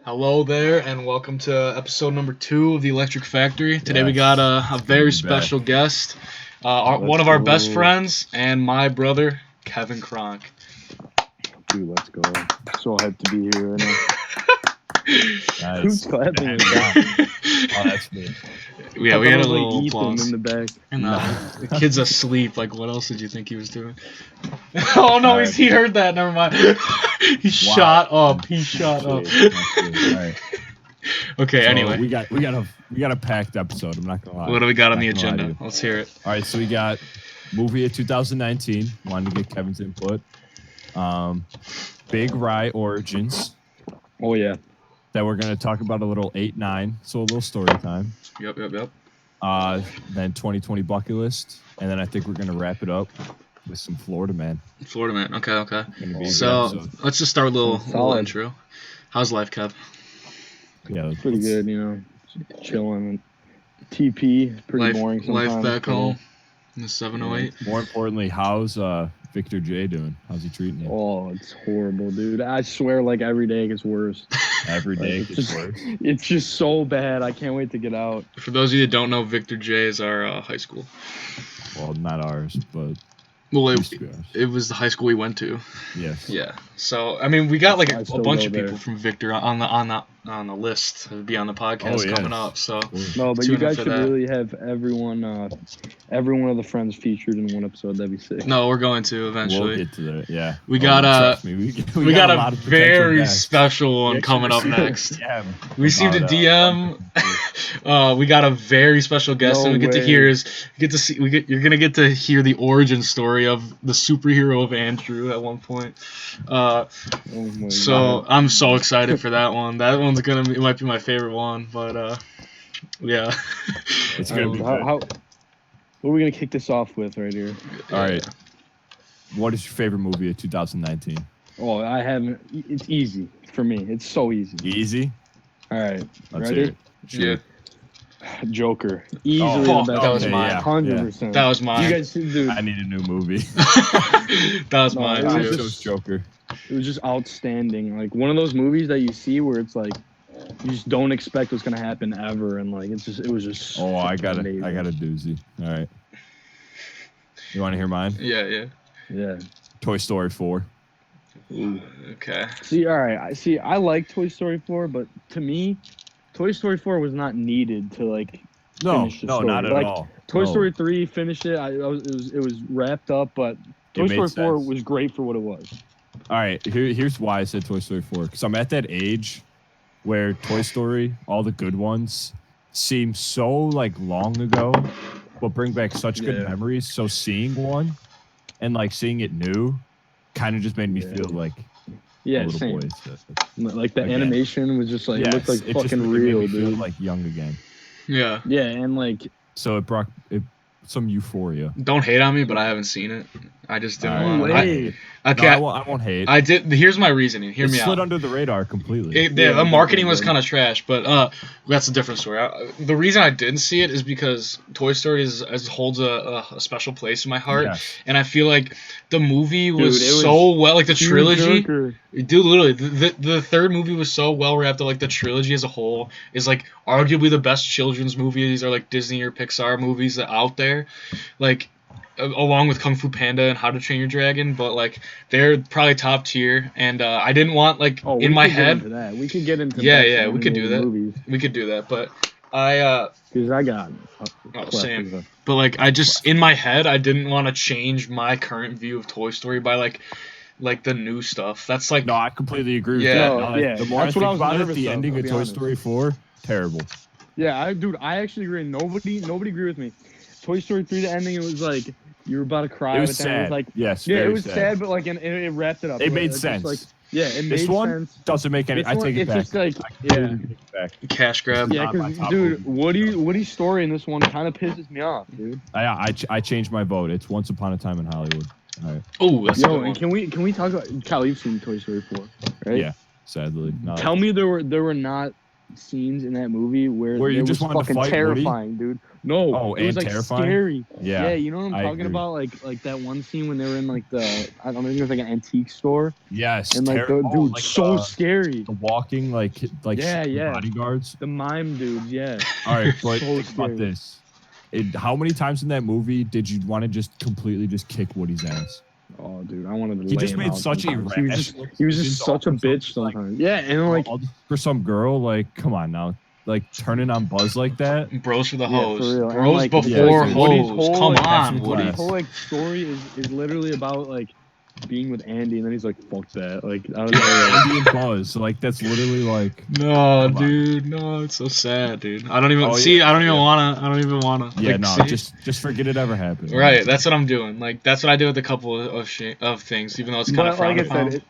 Hello there, and welcome to episode number 2 of the Electric Factory. Today we Yes, got a it's good very to be back. special guest, one Let's of our best go. friends, and my brother, Kevin Cronk. Dude, let's go. So hyped to be here right now. Nice. Who's clapping in the back? Oh, that's me. Yeah, we I had a thought it was little like Ethan applause. in the back. And No. the kid's asleep. Like, what else did you think he was doing? Oh no, Alright. he heard that. Never mind. He shot up. He shot up. All right. Okay. So anyway, we got a packed episode. I'm not gonna lie. what do we got on Not the gonna lie to agenda? you. Let's hear it. All right, so we got movie of 2019. Wanted to get Kevin's input. Big Rye Origins Oh yeah. that we're gonna talk about a little 8-9. So a little story time. Yep. Then 2020 bucket list, and then I think we're gonna wrap it up with some Florida man. Florida man. Okay. Gonna be a good So episode. let's just start with a little Solid. intro. How's life, Kev? Yeah, Pretty good, you know. Chilling. TP, pretty boring sometimes. Life back but, home in the 708. More importantly, how's Victor J doing? How's he treating you? Oh, it's horrible, dude. I swear, like, every day it gets worse. Every day Like, gets worse. It's just so bad. I can't wait to get out. For those of you that don't know, Victor J is our high school. Well, not ours, but Well, used to be ours. it was the high school we went to. Yes. Yeah. So I mean, we got like I a still bunch go of people there. from Victor on the list to be on the podcast Oh, yes. coming up. So No, but Tune you in guys for should that. really have every one of the friends featured in one episode. That'd be sick. no, we're going to eventually. We'll get to that. Yeah. We got, trust me, we got lot a of potential very guests. special one We actually coming up received- next. Yeah. We received a about, DM. We got a very special guest, No and we get to way. hear you're gonna get to hear the origin story of the superhero of Andrew at one point. Oh my So God. I'm so excited for that one. That one's it might be my favorite one, but yeah. It's gonna be good. what are we gonna kick this off with right here? All right. What is your favorite movie of 2019? Oh, I haven't. It's easy for me. It's so easy. Easy. All right, Let's ready? hear it. Yeah, Joker, easily Oh, the best. that was okay, mine. yeah. 100%. that was You mine. guys, dude, I need a new movie. That was No, mine it was too. I just- chose Joker. it was just outstanding. Like one of those movies that you see where it's like you just don't expect what's gonna happen ever, and like it was just. Oh, I got a amazing. doozy. All right. You want to hear mine? Yeah. Yeah. Toy Story 4. Okay. See, all right. I like Toy Story 4, but to me, Toy Story 4 was not needed to like. No, Finish the no, story. not at Like, all. Toy No. Story 3 finished it. It was wrapped up, but Toy made Story 4 sense. was great for what it was. All right, here's why I said Toy Story 4. Because I'm at that age where Toy Story, all the good ones, seem so like long ago, but bring back such good Yeah. memories. So seeing one and like seeing it new kind of just made me Yeah. feel like Yeah, a little same. boy. Like the Again. animation was just like it looked like it just fucking really made real, me feel dude. like young again. Yeah. Yeah, and like So it brought some euphoria. Don't hate on me, but I haven't seen it. I just didn't Alright. want. No way. Okay. No, I won't hate. I did. Here's my reasoning. Hear it me slid out. under the radar completely. The Yeah, marketing was definitely kind of trash, but that's a different story. The reason I didn't see it is because Toy Story holds a special place in my heart, Yes. and I feel like the movie was Dude, it was so well, like the Huge trilogy. Joker. Dude, literally, the third movie was so well wrapped up. Like the trilogy as a whole is like arguably the best children's movies or like Disney or Pixar movies that out there, like along with Kung Fu Panda and How to Train Your Dragon. But like they're probably top tier, and I didn't want like Oh, in we my could get head. into that. We could get into Yeah, best yeah, we could do animated that. movies We could do that, but I because I got same. But like I just in my head I didn't want to change my current view of Toy Story by like the new stuff. That's like No, I completely agree with Yeah. that. No, yeah, The more I that's think what I was about it, nervous the of, ending I'll of be Toy honest. Story 4, terrible. Yeah, I actually agree. Nobody agreed with me. Toy Story 3, the ending, it was like you were about to cry. It was but then sad. It was like Yes, yeah, it very was sad, but like it wrapped it up. It made just, sense. Like, yeah, it This made one sense. doesn't make any. This I one, take it it's back. just like I yeah. take it back. cash grab. Yeah, not my because top dude, movie. Woody's story in this one kind of pisses me off, dude. I changed my vote. It's Once Upon a Time in Hollywood. All right. Oh, that's a Yo, good and one. can we talk about Kyle? You've seen Toy Story 4, right? Yeah. Sadly. No, Tell me there were not scenes in that movie where Where you it just was wanted to fucking fight Woody? terrifying, dude. No, Oh, it was and like terrifying? scary. Yeah, you know what I'm I talking agree. about? Like that one scene when they were in like I don't know, it was like an antique store, Yes, and like terrible. dude, so scary. The walking like Yeah, shitty yeah. bodyguards. The mime dudes, yeah. All right, but So think about scary. this. How many times in that movie did you want to just completely just kick Woody's ass? Oh, dude, I wanted to He lay just him made out such sometimes. He was just decisions such a all for bitch some, like, sometimes. Yeah, and like for some girl, like, come on now, like turning on Buzz like that. Bros for the yeah, hoes. for real. And, Bros like, before dude. Woody's hoes. whole, Come like, on, Woody's Woody. Woody's whole like story is literally about like being with Andy, and then he's like, "Fuck that!" Like, I was like, Andy and Buzz, so, like that's literally like. No, Come on. dude. No, it's so sad, dude. I don't even Oh, see. yeah, I don't even yeah. wanna. I don't even wanna. Yeah, like, no, see? just forget it ever happened. Right, that's what I'm doing. Like that's what I do with a couple of things, even though it's kind of but like frowned I said, upon.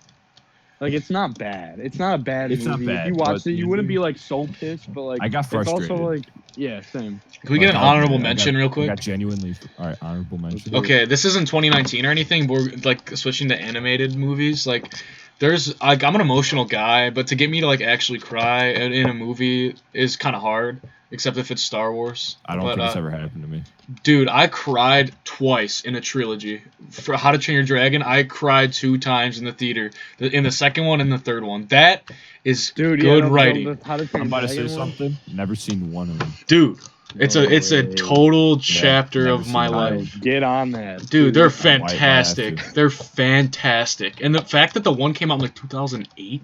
like it's not bad. It's not a bad It's not movie. If bad, you watched but it, you the wouldn't be ending- like so pissed. But like, I got it's frustrated. also like, yeah, same. Can we get an Like, honorable I mention real I quick? got genuinely. All right, honorable mention. Okay, this isn't 2019 or anything, but we're like switching to animated movies. Like, there's like I'm an emotional guy, but to get me to like actually cry in a movie is kind of hard, except if it's Star Wars. I don't But, think it's ever happened to me. Dude, I cried twice in a trilogy. For How to Train Your Dragon, I cried 2 times in the theater. In the second one and the third one. That is Dude, good yeah, writing. How to Train I'm Your about to say Dragon one? something. Never seen one of them. Dude, it's No a way. total chapter never of my seen Yo, life. get on that, Dude, they're why have fantastic. to? They're fantastic. And the fact that the one came out in like 2008,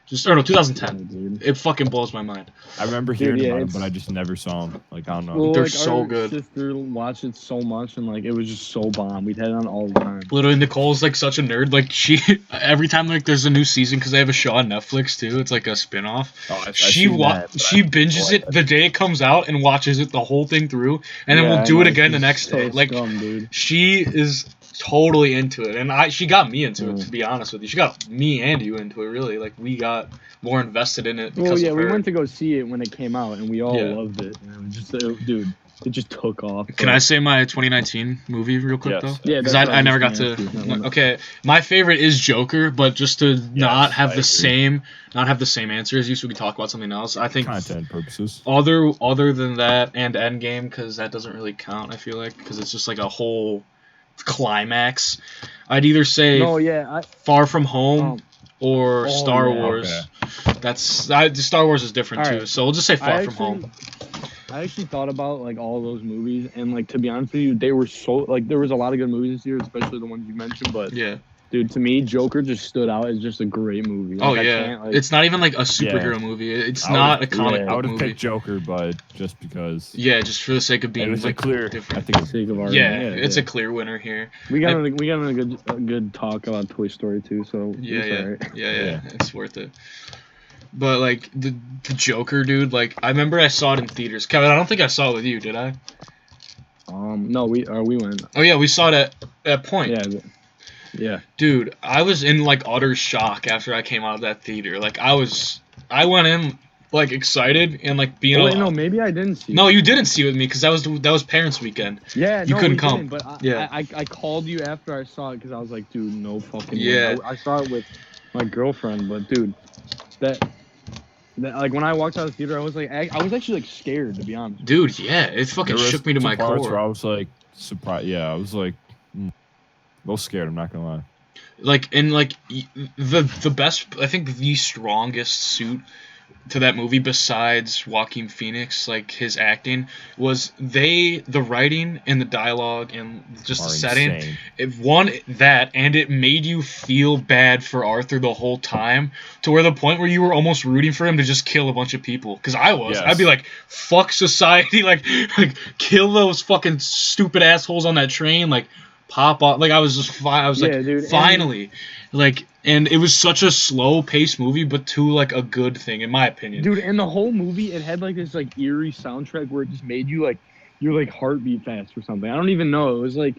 2010, dude. it fucking blows my mind. I remember Dude, hearing yeah, about them, it's- but I just never saw them. Like, I don't know. Well, They're like, so our good. sister watched it so much, and like it was just so bomb. We'd had it on all the time. Literally, Nicole's like such a nerd. Like she, every time like there's a new season, because they have a show on Netflix too. It's like a spin-off. Oh, I've She seen that, but she I- binges it the day it comes out and watches it the whole thing through, and then Yeah, we'll I do it know, again the she's next so day. Like scum, dude. she is totally into it, and she got me into it. Mm. To be honest with you, she got me and you into it. Really, like we got more invested in it because Well, yeah, of we her. went to go see it when it came out, and we all Yeah. loved it. And it was just, dude, it just took off. Can I say my 2019 movie real quick Yes. though? Yeah, Because that's what I was never got just gonna to. ask you. Okay, my favorite is Joker, but just to not have I the agree. same answer as you, so we can talk about something else. I think Content purposes. other than that and Endgame, because that doesn't really count. I feel like because it's just like a whole climax. I'd either say No, yeah, Far From Home Um, or oh, Star yeah. Wars. Star Wars is different All too, right. so we'll just say Far From Home. I actually thought about like all those movies, and like to be honest with you, they were so like there was a lot of good movies this year, especially the ones you mentioned. But Yeah. dude, to me, Joker just stood out as just a great movie. Oh Like, I yeah. can't, like, It's not even like a superhero movie. It's not a comic yeah. I book would have movie. picked Joker, but just because Yeah, just for the sake of being it was like a clear. different. I think it's sake of argument. Yeah, it's a clear winner here. we got a good talk about Toy Story too. So Yeah, it's yeah, alright. yeah, it's worth it. But like the Joker, dude, like I remember I saw it in theaters. Kevin, I don't think I saw it with you, did I? No, we went. Oh yeah, we saw it at Point. Yeah, yeah. Dude, I was in like utter shock after I came out of that theater. Like I went in like excited and like being. Oh, wait, no, maybe I didn't see. No, it. you didn't see it with me because that was Parents Weekend. Yeah, You no, couldn't we come. didn't, but Yeah. I called you after I saw it because I was like, dude, no fucking way. Yeah. I saw it with my girlfriend, but dude, that like when I walked out of the theater, I was like, I was actually like scared, to be honest. Dude, yeah, it fucking There was shook me to some my parts core. where I was like surprised. Yeah, I was like a little scared. I'm not gonna lie. Like and like the best, I think the strongest suit to that movie besides Joaquin Phoenix, like his acting, was the writing and the dialogue and just the setting. Insane. It made you feel bad for Arthur the whole time, to where the point where you were almost rooting for him to just kill a bunch of people. Because I was. Yes. I'd be like, fuck society, like kill those fucking stupid assholes on that train, like pop off. Like I was just I was Yeah, like, dude, finally. And it was such a slow paced movie, but to like a good thing, in my opinion. Dude, and the whole movie, it had like this like eerie soundtrack where it just made you like your like heartbeat fast or something. I don't even know. It was like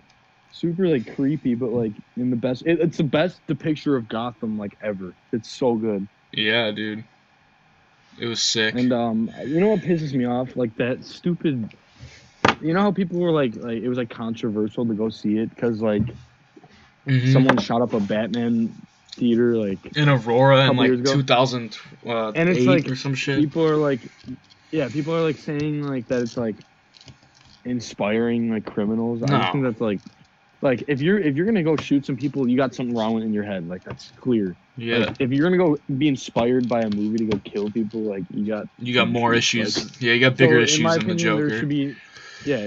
super like creepy, but like in the best. It's the best depiction of Gotham like ever. It's so good. Yeah, dude. It was sick. And you know what pisses me off? Like that stupid. You know how people were like it was like controversial to go see it because like Mhm. someone shot up a Batman theater like in Aurora in couple years like ago. 2008 And it's like or some shit. people are like saying like that it's like inspiring like criminals. I just think No. that's like if you're gonna go shoot some people, you got something wrong in your head. Like that's clear. Yeah. Like if you're gonna go be inspired by a movie to go kill people, like you got more issues. issues. Like, yeah, you got bigger so issues in my than the opinion, Joker.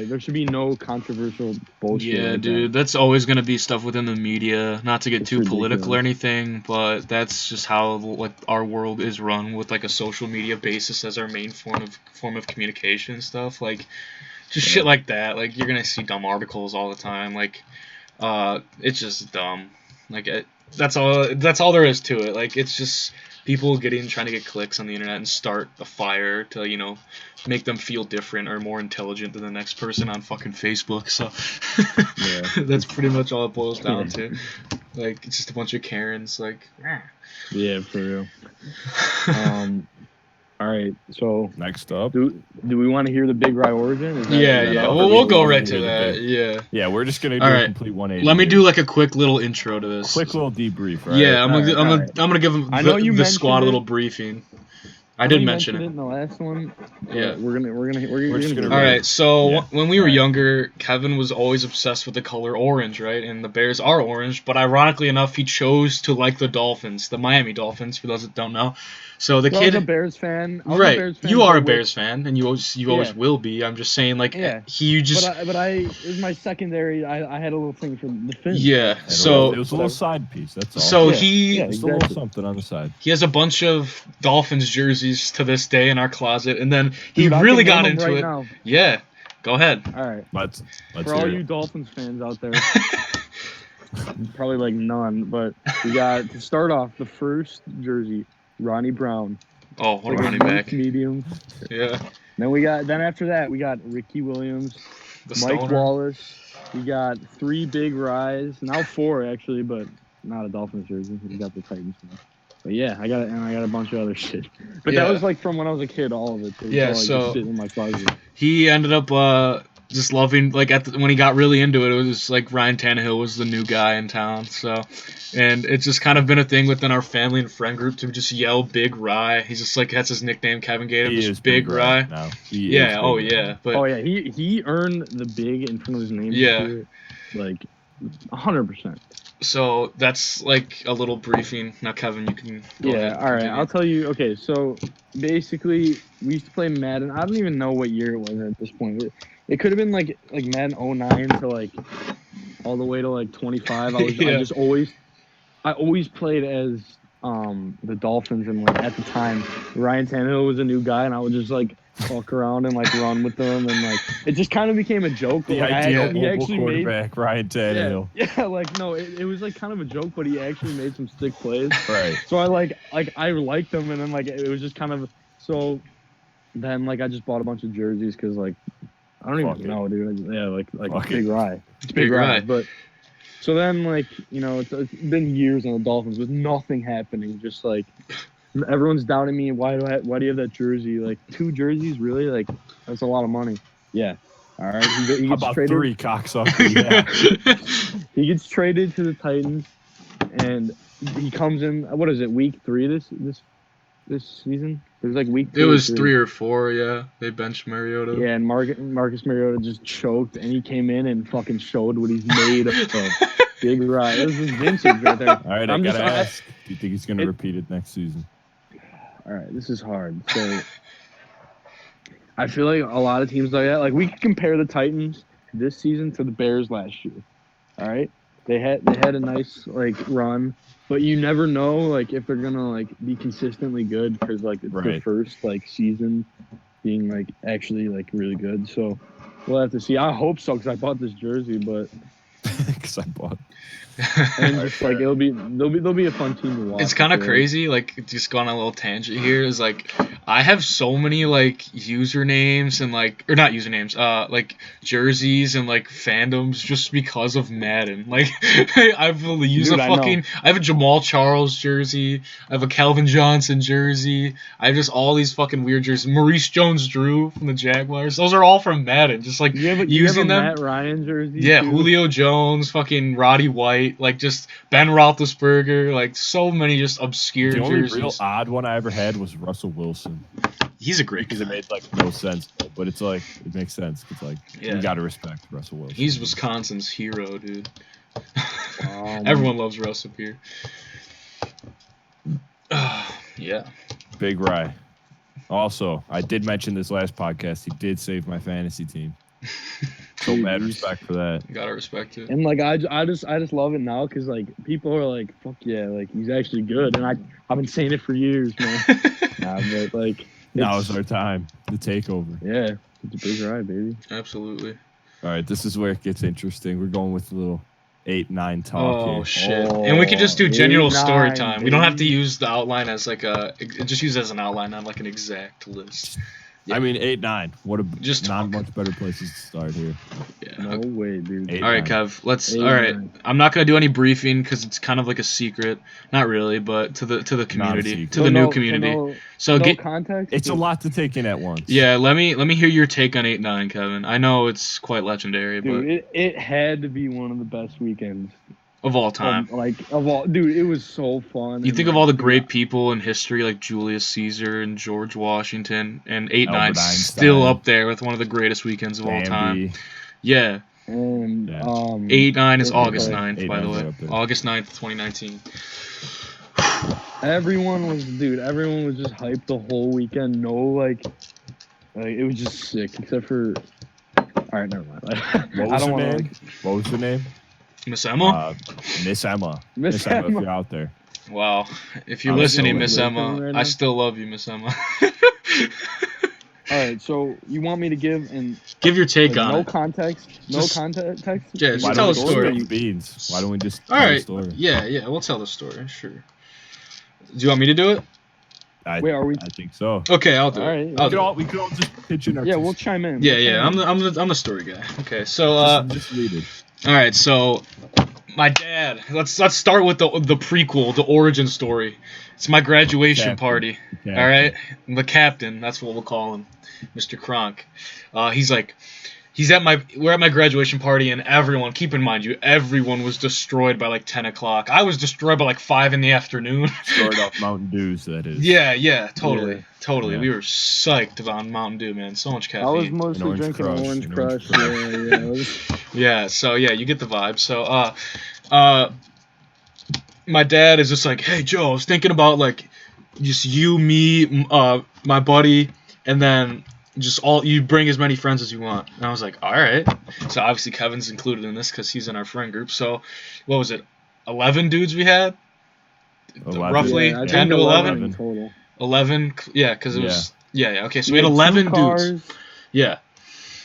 there should be no controversial bullshit. Yeah, like dude, that. that's always gonna be stuff within the media. Not to get It's too political or ridiculous. anything, but that's just how like our world is run with like a social media basis as our main form of communication and stuff. Like just shit like that. Like you're gonna see dumb articles all the time. Like it's just dumb. Like that's all there is to it. Like it's just people trying to get clicks on the internet and start a fire to make them feel different or more intelligent than the next person on fucking Facebook. So Yeah. that's pretty much all it boils down Yeah. to. Like it's just a bunch of Karens. Like Yeah, for real. All right. So Next up. do we want to hear the Big Rye origin? Is that- yeah, is that yeah. all? Well, we'll go Love right to to hear the that. big- Yeah. Yeah, we're just gonna do All a right. complete 180. Let me here. do like a quick little intro to this. quick little debrief, right? Yeah, I'm Alright, gonna give I know you the squad a mentioned little it. briefing. I I know did you mention mentioned it. in the last one. Yeah. But you're just gonna gonna All read right. So Yeah. when we were All right. younger, Kevin was always obsessed with the color orange, right? And the Bears are orange, but ironically enough, he chose to like the Dolphins, the Miami Dolphins. For those that don't know, so the I was a kid. Bears fan. Right, you are a but Bears fan, and you always Yeah. will be. I'm just saying, like Yeah. he just But it was my secondary. I had a little thing for the Finns. yeah. And So it was a little side piece. That's all. so Yeah, he yeah. Just a little Exactly. something on the side. he has a bunch of Dolphins jerseys to this day in our closet, and then he Dude, I really can name got them into right it. now. Yeah, go ahead. All right. Let's For all hear you it. Dolphins fans out there, probably like none, but we got to start off the first jersey, Ronnie Brown. Oh, It's what like a a running youth back. medium. Yeah, Then after that we got Ricky Williams, the Mike stoner. Wallace. We got 3 Big Ryes, now 4 actually, but not a Dolphins jersey. We got the Titans one. But yeah, I got a bunch of other shit. But Yeah. that was like from when I was a kid, all of it. So it was Yeah, all, like, so- just sitting in my closet. He ended up just loving like when he got really into it. It was like Ryan Tannehill was the new guy in town. So, and it's just kind of been a thing within our family and friend group to just yell Big Rye. He's just like that's his nickname. Kevin gave him He just is Big Rye. now. He is Yeah. Big Oh Rye. yeah. But Oh yeah, he earned the big in front of his name. Yeah. This year. Like 100%. so that's like a little briefing. Now, Kevin, you can. Go ahead, All right. continue. I'll tell you. Okay, so basically, we used to play Madden. I don't even know what year it was at this point. It could have been like Madden 09 to like all the way to like 25. Yeah. I always played as the Dolphins, and like at the time Ryan Tannehill was a new guy, and I would just like fuck around and like run with them, and like it just kind of became a joke. The Like, ideal he mobile actually made quarterback, Ryan Tannehill. yeah, like no, it was like kind of a joke, but he actually made some stick plays. Right. So I liked them, and then like it was just kind of so. Then like I just bought a bunch of jerseys because like I don't Fuck even it. know, dude. Yeah, like Fuck Big it. Rye. It's Big Rye. But so then like it's been years on the Dolphins with nothing happening. Just like everyone's doubting me. Why do you have that jersey? Like 2 jerseys, really? Like that's a lot of money. Yeah. All right. He How gets about traded. 3, cocksucker? Yeah. He gets traded to the Titans, and he comes in. What is it? Week 3 this season? It was like week 2 It or was 3. 3 or 4. Yeah, they benched Mariota. Yeah, and Marcus Mariota just choked, and he came in and fucking showed what he's made of. Big Rye. This is vintage right there. All right, I gotta ask. Do you think he's gonna repeat it next season? All right, this is hard. So I feel like a lot of teams like that. Like we could compare the Titans this season to the Bears last year. All right, they had a nice like run, but you never know like if they're gonna like be consistently good because like it's their Right. first like season being like actually like really good. So we'll have to see. I hope so because I bought this jersey, but Because I bought. and just like they'll be a fun team to watch. It's kind of so, crazy, like just going on a little tangent here. Is like I have so many like usernames and like or not usernames, like jerseys and like fandoms just because of Madden. Like I've used Dude, a I know. fucking I have a Jamal Charles jersey, I have a Calvin Johnson jersey, I have just all these fucking weird jerseys. Maurice Jones-Drew from the Jaguars. Those are all from Madden. Just like You have a using them. Matt Ryan jersey. Yeah, too? Julio Jones, fucking Roddy White. great. Like just Ben Roethlisberger, like so many just obscure The only jerseys. real odd one I ever had was Russell Wilson He's a great because guy. it made like no sense, but it's like it makes sense. It's like Yeah. you got to respect Russell Wilson. He's Wisconsin's hero, dude. Everyone loves Russ up here. Yeah. Big Rye. Also, I did mention this last podcast. He did save my fantasy team. So mad respect for that. Gotta respect it. And like I just love it now because like people are like, fuck yeah, like he's actually good, and I've been saying it for years, man. But like Now is our time. The takeover. Yeah, it's a big ride, baby. Absolutely. All right, this is where it gets interesting. We're going with a little 8-9 talk Oh here. shit! And we can just do general 8-9, story time. We don't have to baby. use the outline as like just use it as an outline, not like an exact list. Yeah. I mean, 8-9. What a Just not talk. much better places to start here. Yeah. No okay. way, dude. 8, All right, 9. Kev. Let's. 8, All right. 9. I'm not gonna do any briefing because it's kind of like a secret. Not really, but to the community, secret. to the new community. So no get. context. It's a lot to take in at once. Yeah. Let me hear your take on 8-9, Kevin. I know it's quite legendary, Dude, but it had to be one of the best weekends of all time. of all. Dude, it was so fun. You and, think of like, all the dude, great people in history like Julius Caesar and George Washington, and 8-9 Albert still Einstein. up there with one of the greatest weekends of all time. Bambi. Yeah, And Yeah. 8-9 is what was August it? 9th, by the 8-9's way. right up there. August 9th, 2019. Everyone was just hyped the whole weekend. No, like it was just sick, except for. All right, never mind. What I was don't her want name? to. What was her name? Miss Emma? Miss Emma. Miss Miss Emma, if Emma. you're out there. Wow. If you're I'm listening, still Miss listening Emma, right I now. still love you, Miss Emma. All right, so you want me to give and Give your take like, on no it. context, Just- context. Yeah, just Why tell don't the we story. just spill the beans? Why don't we just All tell the right. story? Yeah, we'll tell the story. Sure. Do you want me to do it? Wait, are we- I think so. Okay, I'll do All it. right. I'll We do could it. all just pitch in our Yeah, we'll chime in. Yeah, We'll yeah. chime in. I'm the story guy. Okay, so just lead it. all right, so my dad. Let's start with the prequel, the origin story. It's my graduation Captain. party. Captain. All right, the captain. That's what we'll call him, Mr. Cronk. We're at my graduation party, and everyone. Keep in mind, everyone was destroyed by like 10 o'clock. I was destroyed by like 5 in the afternoon. Stored off Mountain Dews, that is. Yeah, totally. Yeah. We were psyched on Mountain Dew, man. So much I was caffeine. mostly Orange drinking Crush, Orange an Crush. Orange Yeah, it was- Yeah, so yeah, you get the vibe. So my dad is just like, "Hey Joe, I was thinking about like just you, me, my buddy, and then just all you bring as many friends as you want." And I was like, "All right." So obviously Kevin's included in this because he's in our friend group. So what was it? 11 dudes we had? 11. Roughly Yeah, I 10 think to 11? in total. 11, yeah, because it was yeah. Okay, so we had had 11 2 dudes. cars. Yeah,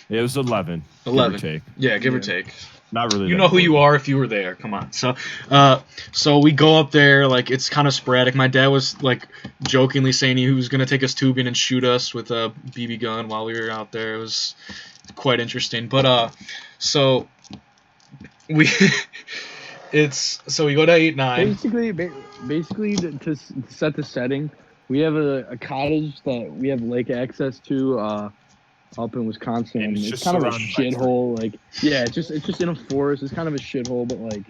It was 11. 11. Give or take. yeah, give or Yeah. take. Not really. You that know who you important. are if you were there. Come on. So we go up there. Like it's kind of sporadic. My dad was like jokingly saying he was gonna take us tubing and shoot us with a BB gun while we were out there. It was quite interesting. But so we so we go to 8-9. Basically, to set the setting, we have a cottage that we have lake access to up in Wisconsin. And it's It's just kind of a surrounded by shithole. Like, yeah, it's just in a forest. It's kind of a shithole, but like,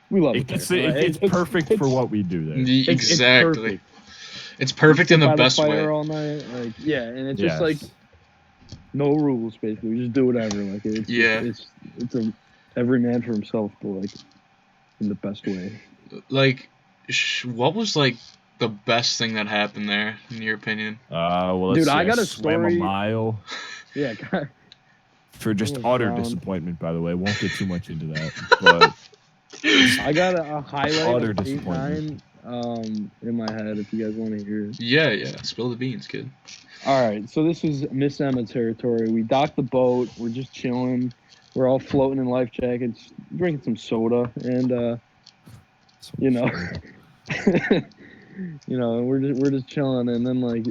we love it. It's there. perfect for what we do there. Exactly. It's perfect Sit in the by best fire way. all night. Like, yeah, and it's Yes. just like no rules. Basically, we just do whatever. Like, it's a every man for himself, but like in the best way. Like, what was like the best thing that happened there, in your opinion? Well, let's Dude, I see, got a swam story- a mile Yeah, for just was utter drowned. disappointment. By the way, won't get too much into that, but I got a highlight Utter of 8-9 in my head. If you guys want to hear it. Yeah. Spill the beans, kid. All right, so this is Miss Emma territory. We docked the boat. We're just chilling. We're all floating in life jackets, drinking some soda, and you know, we're just chilling. And then like,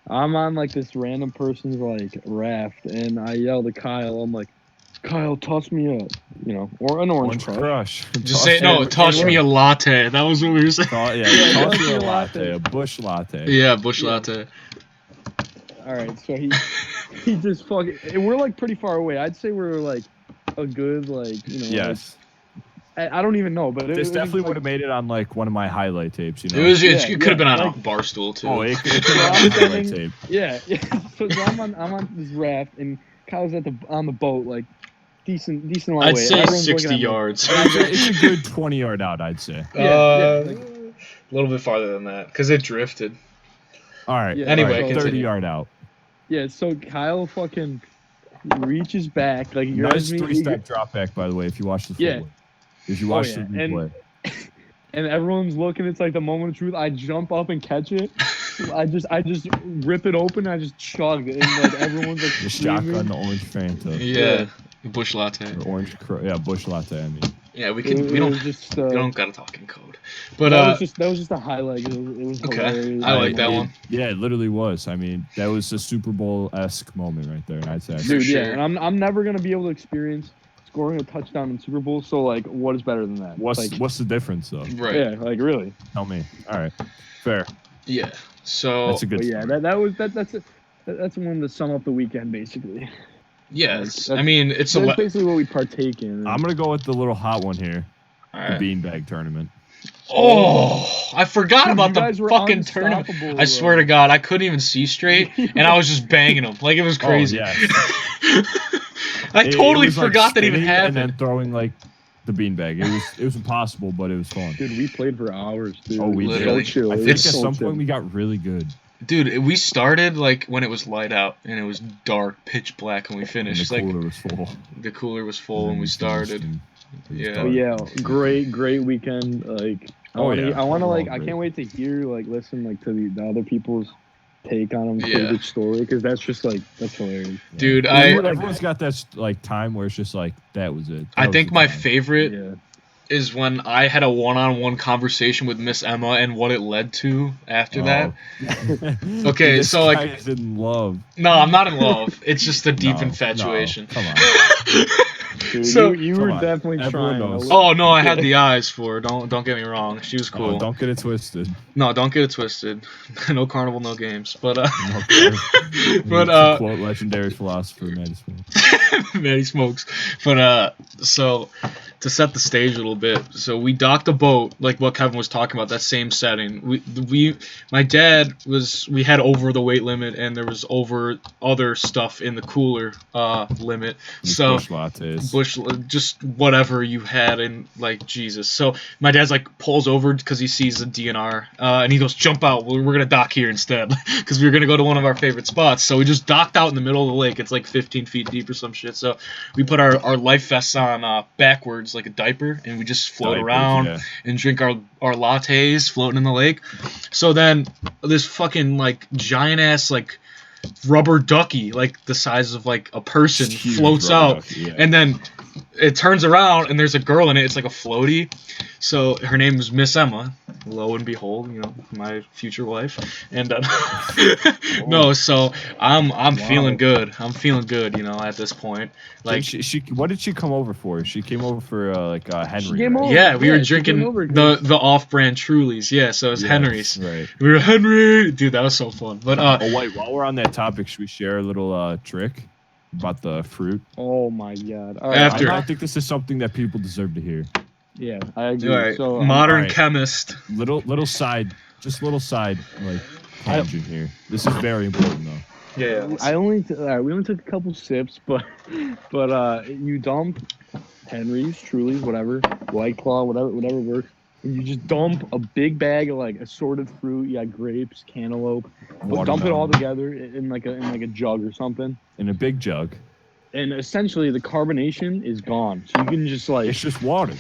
I'm on like this random person's like raft, and I yell to Kyle. I'm like, Kyle, toss me up, or an orange crush. crush. Just say no. Toss me a latte. That was what we were saying. Toss me a latte, a bush latte. Yeah, bush Yeah. latte. All right, so he just fucking. We're like pretty far away. I'd say we're like a good like Yes. I don't even know, but This it definitely was would have made it on like one of my highlight tapes. You know. It could have been on like- a Barstool too. Oh, it could So have I'm been a highlight standing- tape. Yeah. So I'm on this raft, and Kyle's on the boat, like decent long I'd way. say Everyone's 60 looking at me. yards. It's a good 20-yard out, I'd say. Yeah, like- A little bit farther than that because it drifted. All right. Yeah, Anyway, so- continue. 30-yard out. Yeah, so Kyle fucking reaches back like you're Nice three-step drop back, by the way. If you watch the Yeah. footwork. If you watch the And- replay. and everyone's looking. It's like the moment of truth. I jump up and catch it. I just rip it open. I just chug it, and like everyone's like The screaming. shotgun, the orange Fanta. Yeah. Bush latte. Or bush latte. I mean, Yeah, we It don't was just, we don't gotta talk in code. But that was just a highlight. It was okay. hilarious. I like that one. Yeah, it literally was. I mean, that was a Super Bowl-esque moment right there. I'd say. Dude, sure. yeah, and I'm never gonna be able to experience scoring a touchdown in Super Bowl. So like, what is better than that? What's the difference though? Right. Yeah, like really. Tell me. All right, fair. Yeah. So That's a good. But yeah, story. that's one to sum up the weekend basically. yes, That's- I mean it's That's a basically what we partake in. I'm gonna go with the little hot one here, all the right. beanbag tournament. Oh, I forgot Dude, about you the guys were fucking tournament. unstoppable, I swear bro. to God, I couldn't even see straight, and I was just banging them like it was crazy. Oh, yes. I totally was, like, forgot that even spinning happened. And then throwing like the beanbag. It was impossible, but it was fun. Dude, we played for hours, dude. Oh, we It was did. so chill. I It think at was so some chill. point we got really good. Dude, we started like when it was light out and it was dark, pitch black, and we And finished. the Like cooler was full. the cooler was full And when we finished, started. and it was Yeah. dark. But yeah, great weekend. Like, Oh, yeah. I want to like, Overall I great. can't wait to hear like listen like to the other people's take on him, Yeah. favorite story, because that's just like that's hilarious. Dude, Yeah, I everyone's got that like time where it's just like that was it. I That think was the my time. favorite Yeah, is when I had a one-on-one conversation with Miss Emma and what it led to after that. Oh. Okay, This so, like- guy is in love. No, I'm not in love. It's just a deep No, infatuation. no, come on. dude, So- you Come were on. definitely Everyone trying. knows. Oh no, I had the eyes for her. Don't get me wrong. She was cool. Oh, don't get it twisted. No, don't get it twisted. No carnival, no games. But No, but to quote legendary philosopher Maddie Smith. Maddie smokes. But so to set the stage a little bit, so we docked a boat, like what Kevin was talking about, that same setting. My dad we had over the weight limit, and there was over other stuff in the cooler limit. So Bush lattes. just whatever you had, and like Jesus. So my dad's like pulls over because he sees the DNR, and he goes, "Jump out! We're gonna dock here instead," because we were gonna go to one of our favorite spots. So we just docked out in the middle of the lake. It's like 15 feet deep or some shit. So we put our life vests on backwards like a diaper, and we just float Diapers, around yeah. and drink our lattes floating in the lake. So then this fucking like giant ass like rubber ducky, like the size of like a person, Huge floats rubber out, ducky, yeah. and then it turns around and there's a girl in it. It's like a floaty. So her name is Miss Emma. Lo and behold, my future wife. And no, so I'm feeling good. I'm feeling good, at this point. Like she what did she come over for? She came over for like Henry. She came right? over. yeah, we were she came drinking over 'cause- the off-brand Trulies. Yeah, so it's Yes, Henry's. Right. We were Henry, dude. That was so fun. But Oh wait, while we're on that topic, should we share a little trick about the fruit? Oh my god. All right, After- I think this is something that people deserve to hear. yeah, I agree. all right, So modern alright. chemist. Little side like tangent here. This is very important though. Yeah. we only took a couple sips, but you dump Henry's, Truly's, whatever, White Claw, whatever works. And you just dump a big bag of like assorted fruit. You got grapes, cantaloupe. But dump it all Watermelon. together in like a jug or something. In a big jug. And essentially the carbonation is gone. So you can just like It's just water.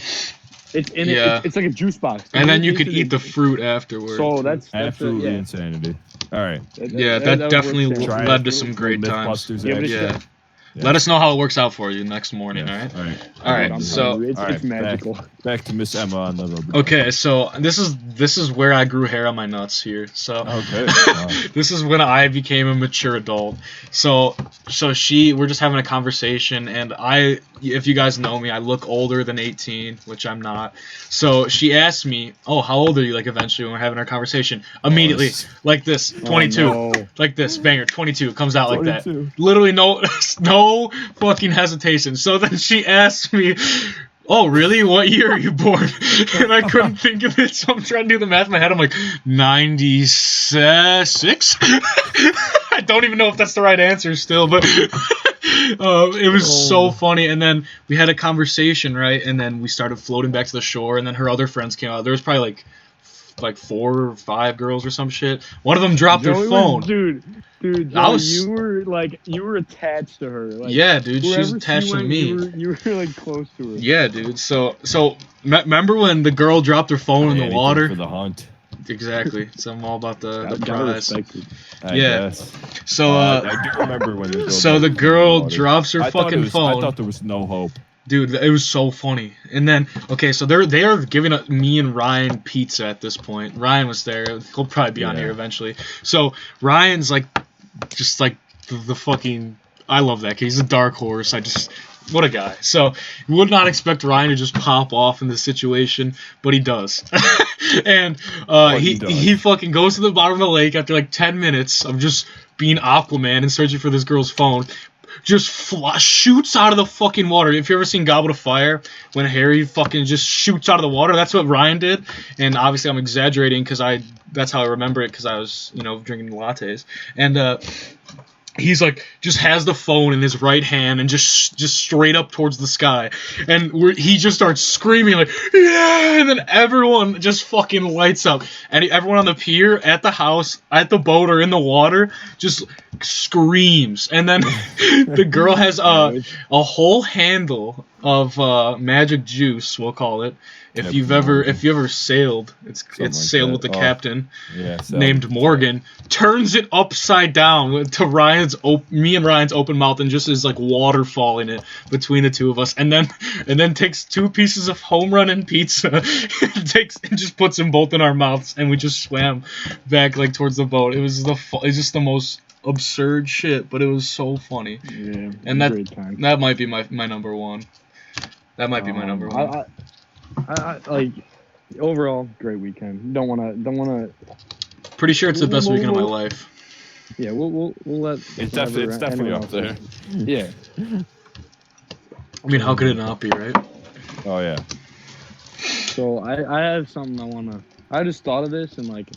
it's in Yeah. it's like a juice box. And then you could Basically- eat the fruit afterwards. So that's Absolutely yeah. insanity. All right. Yeah, that was definitely worth it. Try led it. to some great times. Mythbusters Give it a action. Yeah. shot. Yeah. Let us know how it works out for you next morning, Yes. all right? All right. All right, I'm so- telling you, it's all right, magical. Back to Miss Emma on the rubber. Okay, so this is where I grew hair on my nuts here. So Okay. Wow. this is when I became a mature adult. So we're just having a conversation, and if you guys know me, I look older than 18, which I'm not. So she asked me, "Oh, how old are you?" Like eventually when we're having our conversation, immediately it's- like this, 22, Oh, no. like this, banger, 22 comes out like that. 22. Literally no fucking hesitation. So then she asked me, oh, really? What year are you born? And I couldn't think of it, so I'm trying to do the math in my head. I'm like, 96? I don't even know if that's the right answer still, but it was so funny. And then we had a conversation, right? And then we started floating back to the shore, and then her other friends came out. There was probably like 4 or 5 girls or some shit. One of them dropped her phone. Dude, Joey, you were attached to her. Like, yeah, dude, she was attached to me. You were like close to her. Yeah, dude. So remember when the girl dropped her phone in the water? For the hunt. Exactly. So I'm all about the prize. I Yeah. guess. So I do remember when the girl drops her fucking phone. I thought there was no hope. Dude, it was so funny. And then, okay, so they are giving me and Ryan pizza at this point. Ryan was there. He'll probably be on here eventually. So Ryan's like, just like the fucking. I love that kid. He's a dark horse. What a guy. So you would not expect Ryan to just pop off in this situation, but he does. And he fucking goes to the bottom of the lake after like 10 minutes of just being Aquaman and searching for this girl's phone. Just shoots out of the fucking water. If you ever seen Goblet of Fire, when Harry fucking just shoots out of the water, that's what Ryan did. And obviously I'm exaggerating because that's how I remember it because I was, drinking lattes. And he's like, just has the phone in his right hand and just straight up towards the sky. And he just starts screaming like, yeah! And then everyone just fucking lights up. And everyone on the pier, at the house, at the boat, or in the water, just screams. And then the girl has a whole handle of magic juice, we'll call it. If you ever sailed, it's sailed with the captain named Morgan. Turns it upside down to me and Ryan's open mouth, and just is like waterfall in it between the two of us. And then takes 2 pieces of home run and pizza, and just puts them both in our mouths, and we just swam back like towards the boat. It was just the most absurd shit, but it was so funny. Yeah, and great time. That might be my number one. That might be my number one. I like overall great weekend. Don't wanna. Pretty sure it's the best weekend of my life. Yeah, we'll let. It's definitely up there. Yeah. I mean, how could it not be, right? Oh yeah. So I have something I wanna. I just thought of this and like.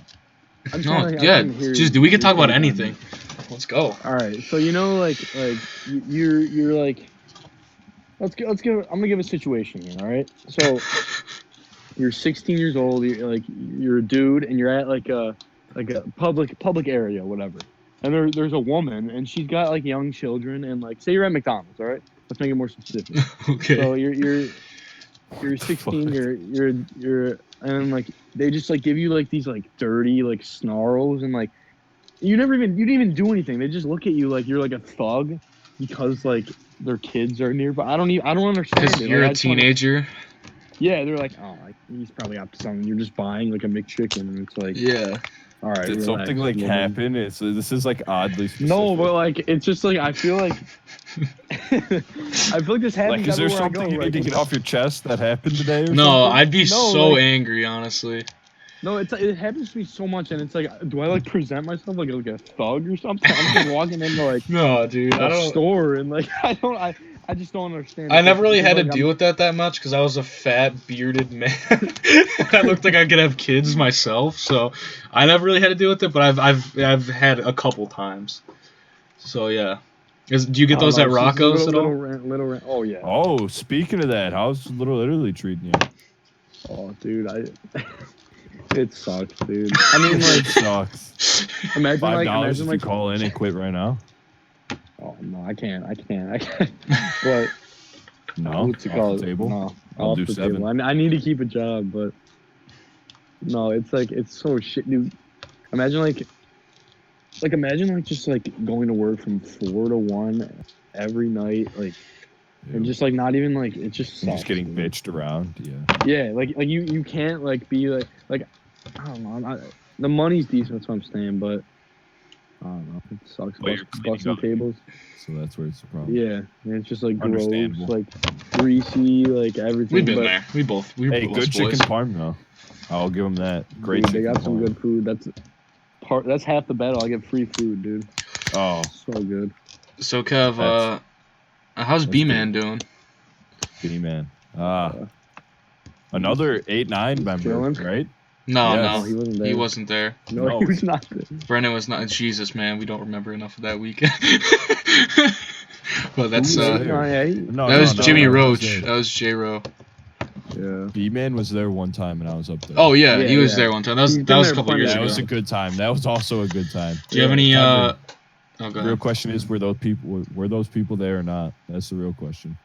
Dude, we can talk about anything. Let's go. All right, so like you're like. I'm gonna give a situation here, all right? So you're 16 years old, you're a dude, and you're at like a public area, whatever. And there's a woman, and she's got like young children, and like say you're at McDonald's, all right? Let's make it more specific. Okay. So you're 16, you're and like they just like give you like these like dirty like snarls, and like you didn't even do anything. They just look at you like you're like a thug because like their kids are nearby. I don't understand. Because you're a teenager. Yeah, they're like, oh, like, he's probably up to something. You're just buying like a McChicken, and it's like, yeah. All right. Did something like happen? This is like oddly specific. No, but like it's just like I feel like this happens. Like, is there something you need to get off your chest that happened today? Or something? I'd be so angry, honestly. No, it happens to me so much, and it's like, do I like present myself like a thug or something? I'm just walking into like no, dude, a store, and like I just don't understand. I never really had to deal with that much because I was a fat, bearded man. I looked like I could have kids myself, so I never really had to deal with it. But I've had a couple times. So yeah, do you get those at Rocco's at all? Little, oh yeah. Oh, speaking of that, how's Little Italy treating you? Oh, dude, it sucks, dude. I mean, like, it sucks. Imagine like call in and quit right now. Oh no, I can't. But no, what's it called? Table? No, I'll do 7. Table. I need to keep a job, but no, it's like it's so shit, dude. Imagine just like going to work from 4 to 1 every night, like. And just like not even like it just sucks. Just getting bitched around, yeah. Like you can't like be like I don't know. The money's decent, that's what I'm saying, but I don't know. It sucks. Busting tables. So that's where it's the problem. Yeah, and it's just like gross, like greasy, like everything. We've been there. We both. Hey, good chicken parm though. I'll give them that. Great. Dude, they got some good food. That's half the battle. I get free food, dude. Oh, so good. So Kev, how's B-Man doing? B-Man. Another 8-9 member, chilling. right? No, Yes. no, he wasn't there. he wasn't there. No, No. he was not there. Brendan was not. Jesus, man, we don't remember enough of that weekend. But that's Who was uh, there? No, yeah, No, that was no, Jimmy no, who was Roach. there? That was J Ro. yeah. B-Man was there one time, and I was up there. Oh yeah, he Yeah, was yeah. there one time. That was He's that been was a there couple plenty years that ago. was a good time. That was also a good time. Do you have any? Kevin, Oh, go the real ahead. question is, were those people there or not? That's the real question.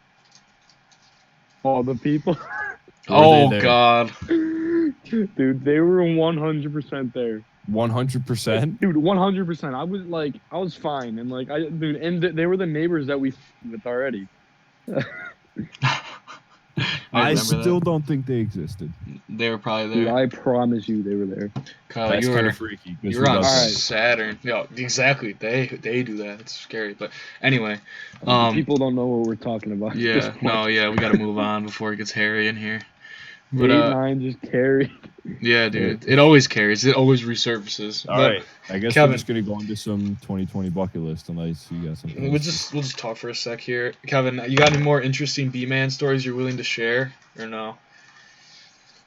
All the people. Were Oh they there? God. Dude, they were 100% there. 100%. Dude, 100%. I was fine, and they were the neighbors that we with already. I remember still don't think they existed. They were probably Dude, there. I promise you, they were there. Kyle, That's you kind were of freaky. 'cause you who were on does that? Alright. Saturn. Yeah, exactly. They do that. It's scary. But anyway, People don't know what we're talking about. At this yeah, point. no, yeah, we gotta move on before it gets hairy in here. But 8-9 just carry. yeah, dude, it always carries. It always resurfaces. All But right. I guess Kevin. we're just gonna go into some 2020 bucket list unless you got something. we'll just talk for a sec here. Kevin, you got any more interesting B-Man stories you're willing to share or no?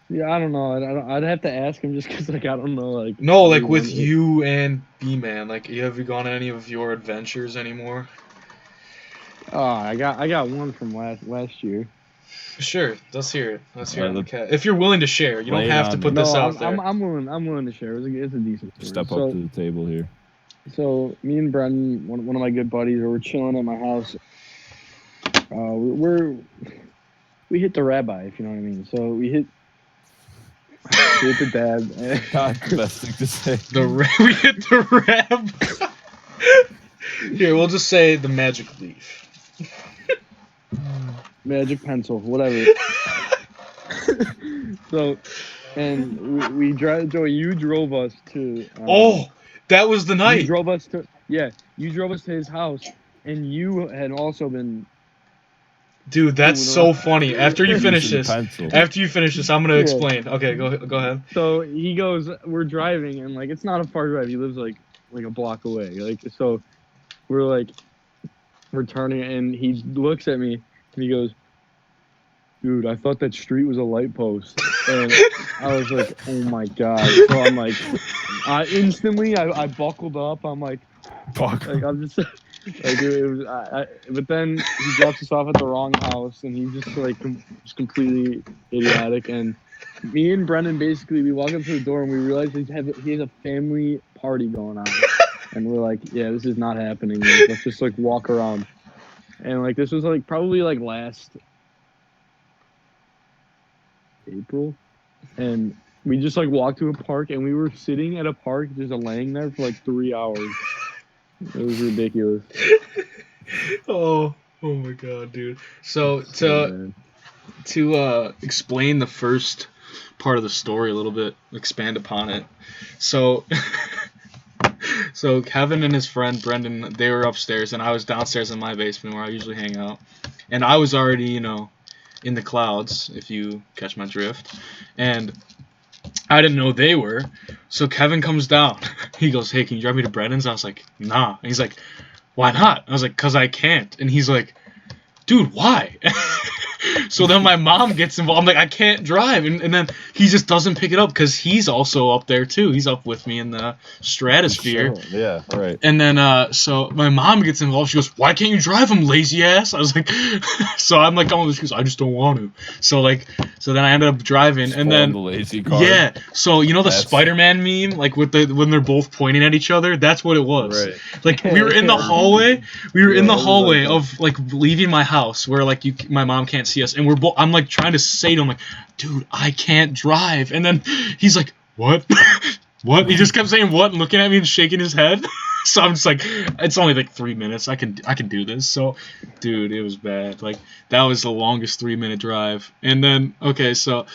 Yeah, I don't know. I'd have to ask him just because I don't know. No, like everyone. with you and B-Man. Like, have you gone on any of your adventures anymore? Oh, I got one from last year. Sure, let's hear it. Let's hear Yeah, it. Okay. If you're willing to share, you don't lay it have to on put me. this No, out there. I'm willing to share. It's a decent story. Step so, up to the table here. So me and Brendan, one of my good buddies, we're chilling at my house. We hit the rabbi, if you know what I mean. So we hit the dab. God, the best thing to say. We hit the rab. Here, we'll just say the magic leaf. Magic pencil, whatever. So, and we drive. Joey, you drove us to. Oh, that was the You night. drove us to. Yeah, you drove us to his house, and you had also been. Dude, that's so funny. After you finish Using this, pencil. I'm gonna Yeah. explain. Okay, go ahead. So he goes, we're driving, and it's not a far drive. He lives like a block away. So, we're turning, and he looks at me, and he goes, "Dude, I thought that street was a light post." And I was like, "Oh my god!" So I'm like, I buckled up. I'm like I'm just it was. But then he drops us off at the wrong house, and he just was completely idiotic. And me and Brendan basically we walk up to the door, and we realize he has a family party going on, and we're like, "Yeah, this is not happening. Let's just walk around." And this was probably last April, and we just walked to a park, and we were sitting at a park just laying there for 3 hours. It was ridiculous. Oh my god, dude. So bad. to explain the first part of the story a little bit, expand upon it. So so Kevin and his friend Brendan, they were upstairs, and I was downstairs in my basement where I usually hang out. And I was already, in the clouds, if you catch my drift. And I didn't know they were. So Kevin comes down. He goes, "Hey, can you drive me to Brendan's?" I was like, "Nah." And he's like, "Why not?" I was like, "'Cause I can't." And he's like, "Dude, why?" So then my mom gets involved. I'm like, "I can't drive," and then he just doesn't pick it up because he's also up there too. He's up with me in the stratosphere. Sure. Yeah, right. And then so my mom gets involved. She goes, "Why can't you drive him, lazy ass?" I was like, so I'm like, "Oh," she goes, "I just don't want to." So then I ended up driving, and then the lazy car. yeah. So the That's- Spider-Man meme, when they're both pointing at each other, that's what it was. Right. We were in the hallway. We were in the it was hallway like of leaving my house where my mom can't see us, and we're both. I'm trying to say to him "Dude, I can't drive," and then he's like, "What?" What? He just kept saying what and looking at me and shaking his head. So I'm just like, it's only 3 minutes. I can do this. So, dude, it was bad. That was the longest 3-minute drive. And then okay, so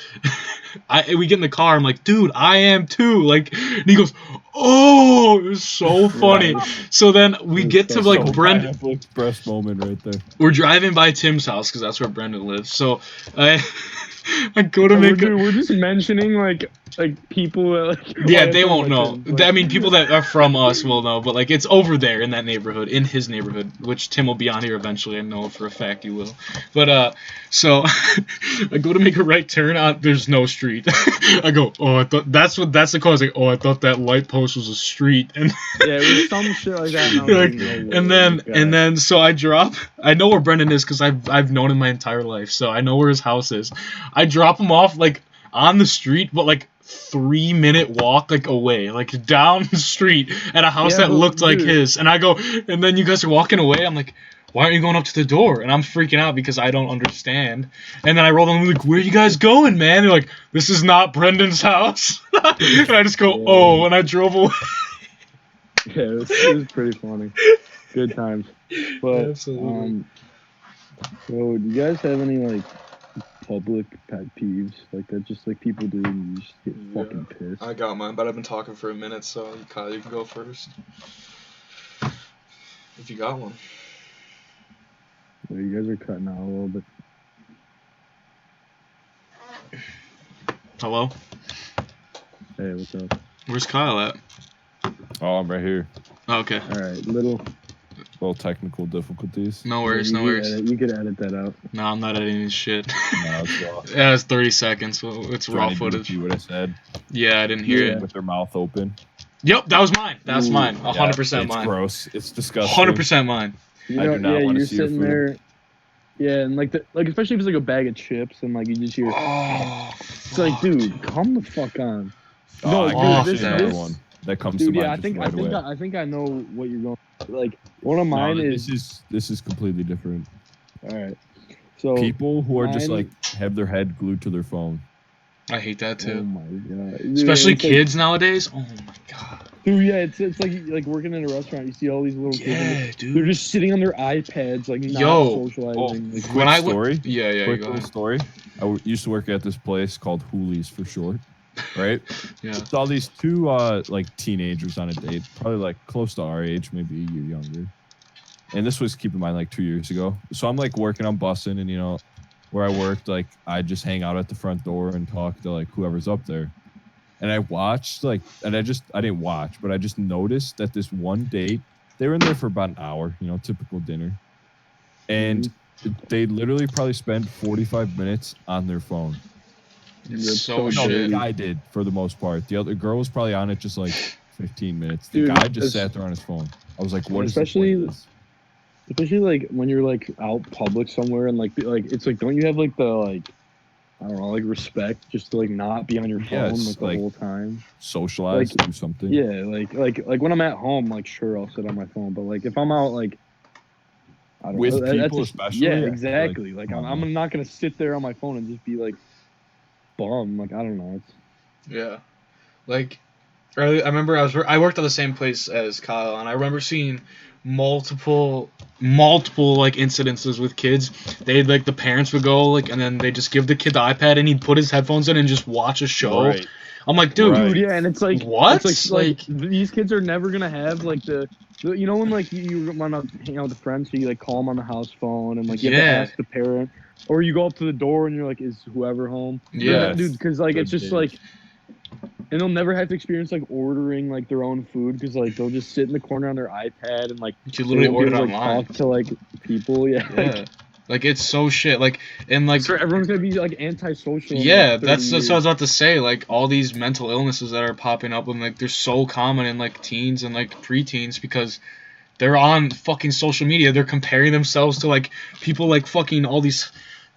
we get in the car. I'm like, "Dude, I am too." And he goes, Oh, it was so funny. Yeah, So then we it was get to so like funny. Brendan. Pineapple Express moment right there. We're driving by Tim's house because that's where Brendan lives. So I I go to And make we're just mentioning like people that, like yeah, I'm they talking won't about know. Tim's, like, I mean, people that are from us will know, but like it's over there in that neighborhood, in his neighborhood, which Tim will be on here eventually. I know for a fact you will. But so I go to make a right turn on. There's no street. I go, oh, I thought that's the cause. Like, oh, I thought that light post was a street, and yeah, it was some shit like that. And I was like, like, no way, and then so I drop. I know where Brendan is because I've known him my entire life, so I know where his house is. I drop him off like on the street, but like 3-minute walk like away, like down the street at a house Yeah, that but, looked like dude. his. And I go, and then you guys are walking away. I'm like, why aren't you going up to the door? And I'm freaking out because I don't understand. And then I roll them, I'm like, where are you guys going, man? They're like, this is not Brendan's house. And I just go, Yeah. oh, and I drove away. Yeah, it was pretty funny. Good times. But Absolutely. so do you guys have any like public pet peeves like that? Just like people do, and you just get fucking pissed. I got mine, but I've been talking for a minute, so Kyle, you can go first. If you got one. Yeah, you guys are cutting out a little bit. Hello? Hey, what's up? Where's Kyle at? Oh, I'm right here. Oh, okay. All right, little. Little technical difficulties. No worries, you no could worries. You could edit that out. No, I'm not editing this shit. No, it's raw. Yeah, it's 30 seconds, so it's Do I raw need to footage. repeat what I said? Yeah, I didn't hear Yeah. it. With their mouth open. Yep, that was mine. That's Ooh. mine. Yeah, 100% it's mine. gross. It's disgusting. 100% mine. You I know, do not yeah, wanna you're see your sitting food. there. Yeah, and like especially if it's like a bag of chips and like you just hear, Oh, it's like, dude, come the fuck on. Oh, No, I dude, can this- say another this- one that comes Dude, to yeah, mind I think away. I think I know what you're going. Like one of mine No, is this is completely different. all right. So People who are just mine- like have their head glued to their phone. I hate that oh too. my god, dude, Especially it's like- kids nowadays. Oh my god. dude, yeah, it's like working in a restaurant. You see all these little kids. And Yeah, they're dude. just sitting on their iPads, like not Yo. socializing. Like, Quick When I story. went, yeah, you Quick go little ahead. story. Used to work at this place called Hoolies for short, right? Yeah. Saw these two like teenagers on a date, probably like close to our age, maybe a year younger. And this was, keep in mind, like 2 years ago. So I'm like working on bussing, and you know, where I worked, like I just hang out at the front door and talk to like whoever's up there. And I watched like, and I didn't watch, but I just noticed that this one date, they were in there for about an hour, you know, typical dinner. And they literally probably spent 45 minutes on their phone. It's That's so so No, the shit. guy did for the most part. The other girl was probably on it just like 15 minutes. The Dude, guy just it's- sat there on his phone. I was like, what is Especially- the point of this? especially like when you're like out public somewhere and like it's like, don't you have like the like, I don't know, like respect just to like not be on your phone Yes, like the like- whole time. Socialize, like, do something. Yeah, like when I'm at home, like sure I'll sit on my phone, but like if I'm out like I don't With know, that's people just- especially, yeah, I feel exactly. Like come on, I'm not gonna sit there on my phone and just be like bum. Like I don't know. It's Yeah. Like, I remember I worked at the same place as Kyle, and I remember seeing multiple like incidences with kids. They'd like the parents would go like, and then they just give the kid the iPad, and he'd put his headphones in and just watch a show. Right. I'm like, dude, Right. dude, yeah, and it's like What? It's like these kids are never gonna have like the you know when like you want to hang out with a friend, so you like call them on the house phone and like you have to Yeah. ask the parent, or you go up to the door and you're like, is whoever home? Yeah. Yes. Dude, because like Good it's just days. like, and they'll never have to experience like ordering like their own food because like they'll just sit in the corner on their iPad and like you they literally won't be ordered able to, like, online. talk to like people. Yeah, Yeah. Like it's so shit. Like and like so everyone's gonna be like antisocial. in, yeah, like, 30 that's what I years. was about to say. Like all these mental illnesses that are popping up, and like they're so common in like teens and like preteens because they're on fucking social media. They're comparing themselves to like people like fucking all these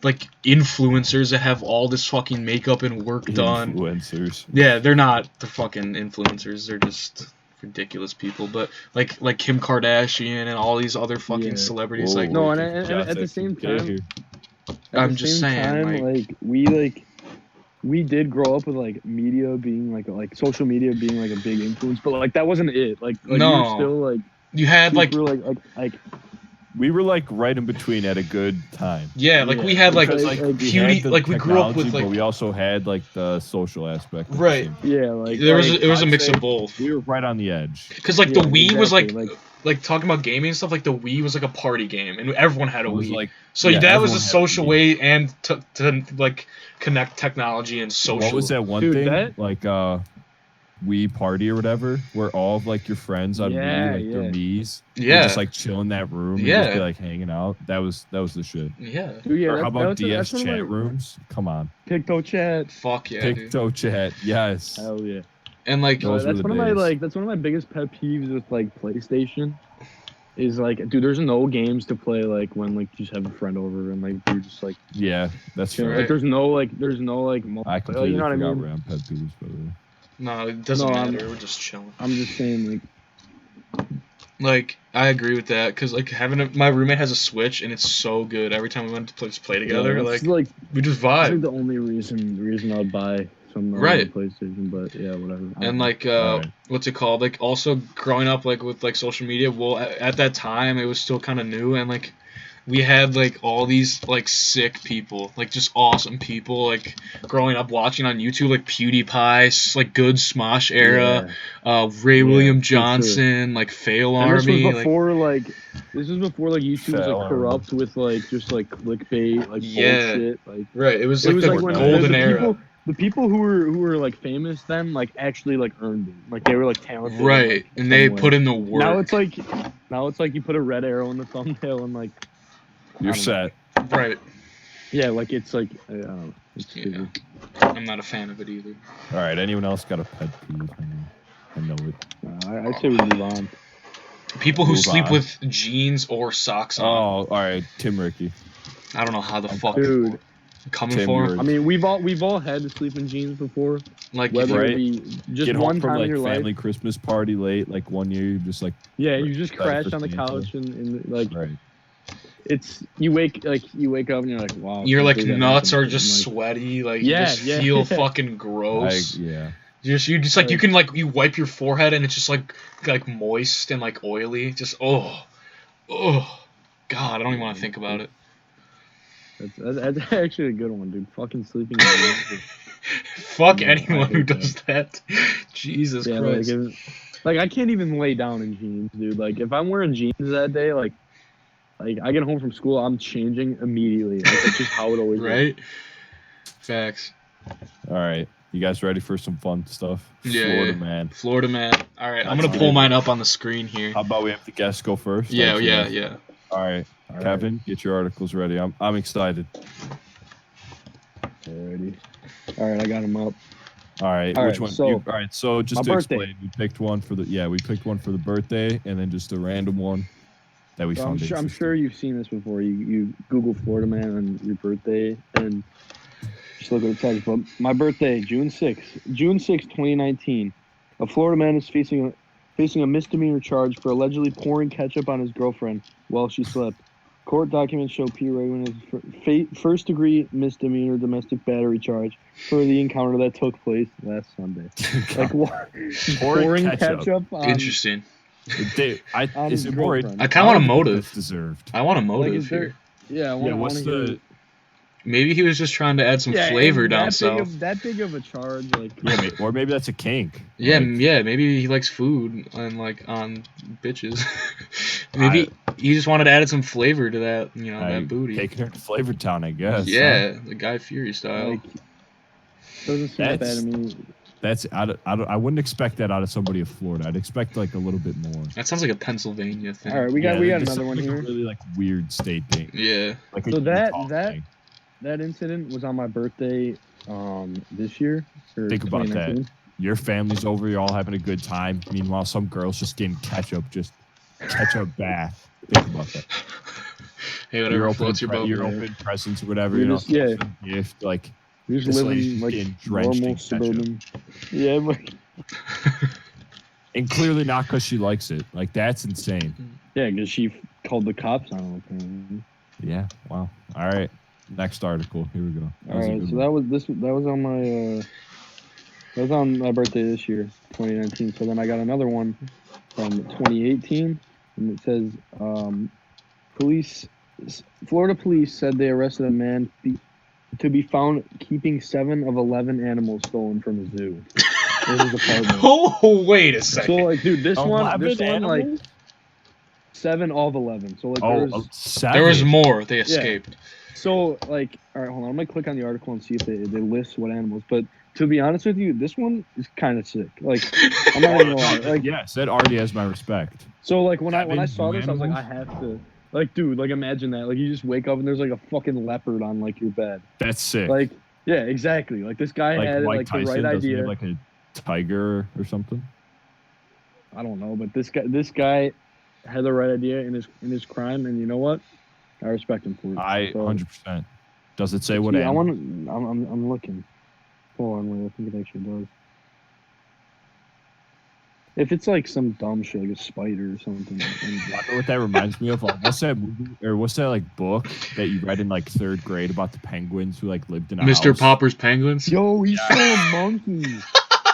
like influencers that have all this fucking makeup and work done. Influencers. Yeah, they're not the fucking influencers. They're just ridiculous people. But like Kim Kardashian and all these other fucking Yeah. celebrities. Whoa, Like No, whoa, and get at the that same get time- here. At I'm the just same saying, time, like- we did grow up with like media being like social media being like a big influence, but like that wasn't it. Like No. you're still like you had like super like we were like right in between at a good time. Yeah, like we had like Because like we beauty, had the like we grew up technology, with like but we also had like the social aspect. At right. The same time. Yeah, like There was like, it was a I'd mix say of both. We were right on the edge. Because like yeah, the Wii was exactly, like talking about gaming and stuff. Like the Wii was like a party game, and everyone had a It was Wii. like So yeah, that was a everyone had a social Wii. way and to like connect technology and social. What was that one Dude, thing that- like Wii party or whatever, where all of like your friends on Yeah, Wii, like their yeah. Mii's, would Yeah. just like chill in that room and Yeah. just be like hanging out. That was the shit. Yeah. Dude, yeah, Or how about that's DS one of chat my rooms? Come on, TikTok chat. Fuck yeah, dude. TikTok chat, yes. Hell yeah. And like Those were That's the one of my days. like that's one of my biggest pet peeves with like PlayStation. Is like, dude, there's no games to play like when like you just have a friend over and like you're just like, Yeah, that's you know, fair. like there's no like I completely you know what I forgot mean? we're on pet peeves, by the way. no, it doesn't No, matter. We're just chilling. I'm just saying like Like I agree with that because like my roommate has a Switch and it's so good. Every time we went to play together, yeah, that's like we just that's like vibe. the only reason I'd buy some Right. PlayStation, but yeah, whatever. I don't And know. like Alright. what's it called? Like also growing up like with like social media. Well, at that time it was still kind of new and like we had like all these like sick people, like just awesome people, like growing up watching on YouTube, like PewDiePie, like good Smosh era, Ray Yeah, William for sure. Johnson, like Fail And this was Army, before like this was before like YouTube was Fail like Army. corrupt with like just like clickbait, like Yeah. bullshit, like right. It was it like was the like when golden the era. people who were like famous then like actually like earned it, like they were like talented, in, Right, like, and they some way. put in the work. Now it's like you put a red arrow in the thumbnail and like You're I don't know. set. right. Yeah, like it's like I don't know. It's Yeah. stupid. I'm not a fan of it either. All right, anyone else got a pet peeve? I know it. I'd say we move on. People who Move sleep on. with jeans or socks Oh, on. all right, Tim Ricky. I don't know how the fuck Dude, I'm coming Tim, for you're- him. I mean we've all had to sleep in jeans before, Like whether Right. it be just Get one home from time like in your family life. Christmas party late, like one year you just like Yeah, you just ready crash for on the Santa. couch and like right. it's you wake up and you're like, wow. your I like can't believe that nuts are happened. just And, sweaty. Like Yeah, you just yeah, feel yeah. fucking gross. Yeah. You just like you Like- can like you wipe your forehead and it's just like moist and like oily. Just oh, God, I don't even want to think about it. That's actually a good one, dude. Fucking sleeping in jeans. Fuck No, I anyone who hate does that. Jesus Yeah, Christ. like I can't even lay down in jeans, dude. Like if I'm wearing jeans that day, like I get home from school, I'm changing immediately. Like that's just how it always is. Right? Facts. All right, you guys ready for some fun stuff? Yeah, Florida yeah. man. Florida man. All right, I'm Let's gonna get pull it. mine up on the screen here. How about we have the guests go first? Yeah, Actually, yeah, yeah. All right, All right. Kevin, get your articles ready. I'm excited. Alrighty. All right, I got him up. All right, All which right, one? so, all right, so just my to birthday. explain, we picked one for the birthday, and then just a random one that we So found. I'm sure interesting. you've seen this before. You Google Florida man on your birthday and just look at the text. But my birthday, June 6th, 2019. A Florida man is facing a misdemeanor charge for allegedly pouring ketchup on his girlfriend while she slept. Court documents show P. Raymond is first-degree misdemeanor domestic battery charge for the encounter that took place last Sunday. Like what? Pouring ketchup on. Interesting. Is his it more? girlfriend. I kind of want a think motive. that's deserved. I want a Like, motive is there? here. Yeah, I Yeah, want what's to hear. the? Maybe he was just trying to add some flavor and down that south. that big of a charge, like Yeah, or maybe that's a kink. Yeah, Like, yeah. Maybe he likes food and like on bitches. Maybe he just wanted to add some flavor to that, that booty. taking her to Flavor Town, I guess. Yeah, the Guy Fury style. like doesn't seem that bad That's- to me. That's I wouldn't expect that out of somebody of Florida. I'd expect like a little bit more. That sounds like a Pennsylvania thing. All right, we got this another one sounds like here. A really like weird state thing. Yeah. Like a So Utah thing. that incident was on my birthday, this year. Or Think about that. 2019. Your family's over, you're all having a good time. Meanwhile, some girl's just getting ketchup bath. Think about that. Hey, whatever floats your boat. You're open presents or whatever. You're You know, just- yeah. some gift like You're just This living lady's like getting drenched in normal ketchup. suburban. Yeah, but and clearly not because she likes it. Like that's insane. yeah, because she called the cops on him. Apparently. Yeah. Wow. All right. Next article. Here we go. All right, so that was on my birthday this year, 2019. So then I got another one from 2018, and it says Florida police said they arrested a man to be found keeping 7 of 11 animals stolen from a zoo in his apartment. Oh, wait a So second. like, dude, this one, 11 like animals? 7 of 11. So like, Oh, there's 7. There was more. They escaped. so like, all right, hold on. I'm gonna click on the article and see if they list what animals. But to be honest with you, this one is kind of sick. Like, I'm not even gonna lie. Like, yes, that already has my respect. so like when I 7 saw this, I was like, I animals? have to. Like, dude, like imagine that. Like, you just wake up and there's like a fucking leopard on like your bed. That's sick. Like, yeah, exactly. Like this guy like had Mike like Tyson, the right doesn't he idea. have like a tiger or something? I don't know, but this guy had the right idea in his crime, and you know what? I respect him for it. I So, 100%. Does it say what I animal? want to. I'm looking. Hold on, wait. I think it actually does. If it's like some dumb shit, like a spider or something. I know what that reminds me of. What's that movie or what's that like book that you read in like 3rd grade about the penguins who like lived in a Mr. house? Popper's Penguins. Yo, he stole a monkey.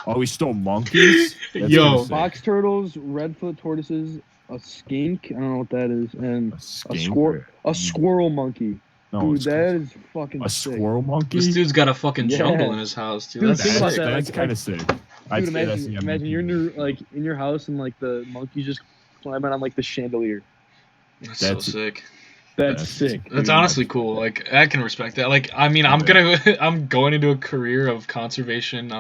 Oh, he stole monkeys? That's Yo. kinda sick. Box turtles, redfoot tortoises, a skink. I don't know what that is, and A a skink? squirrel monkey. No, Dude, it's that is fucking a sick. squirrel monkey. This dude's got a fucking Yeah. jungle in his house, dude. Dude, That's think about sick. that. That's Like- kind of sick. I'd Dude, say that's the imagine MVP. you're in your house and like the monkey just climbing on like the chandelier. That's That's- so sick. That's That's- sick. That's dude. honestly cool. Like I can respect that. Like I mean, I'm going into a career of conservation,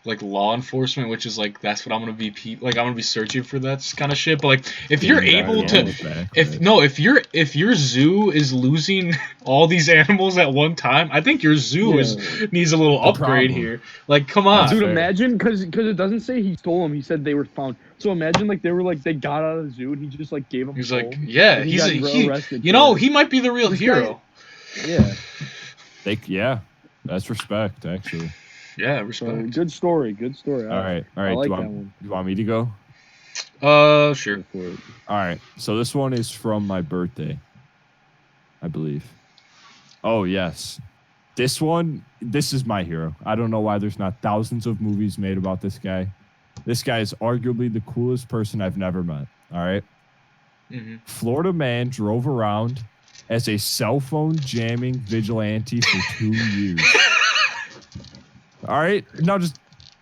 like law enforcement, which is like that's what I'm gonna be. I'm gonna be searching for that kind of shit. But like, if you're Yeah, able yeah, to, back, if right. if your zoo is losing all these animals at one time, I think your zoo needs a little The upgrade problem. here. Like, come on. That's Dude, fair. imagine because it doesn't say he stole them. He said they were found. So imagine like they were like they got out of the zoo and he just like gave them. He's like, home, yeah, and he's got arrested. you for know, it. he might be the real This hero. Yeah. Yeah, that's respect actually. Yeah, So respect. good story. Good story. All right. I like do, that one. you want me to go? Sure. Go for it. All right. So this one is from my birthday, I believe. Oh, yes. This is my hero. I don't know why there's not thousands of movies made about this guy. This guy is arguably the coolest person I've never met. All right. Mm-hmm. Florida man drove around as a cell phone jamming vigilante for 2 years. All right. Now just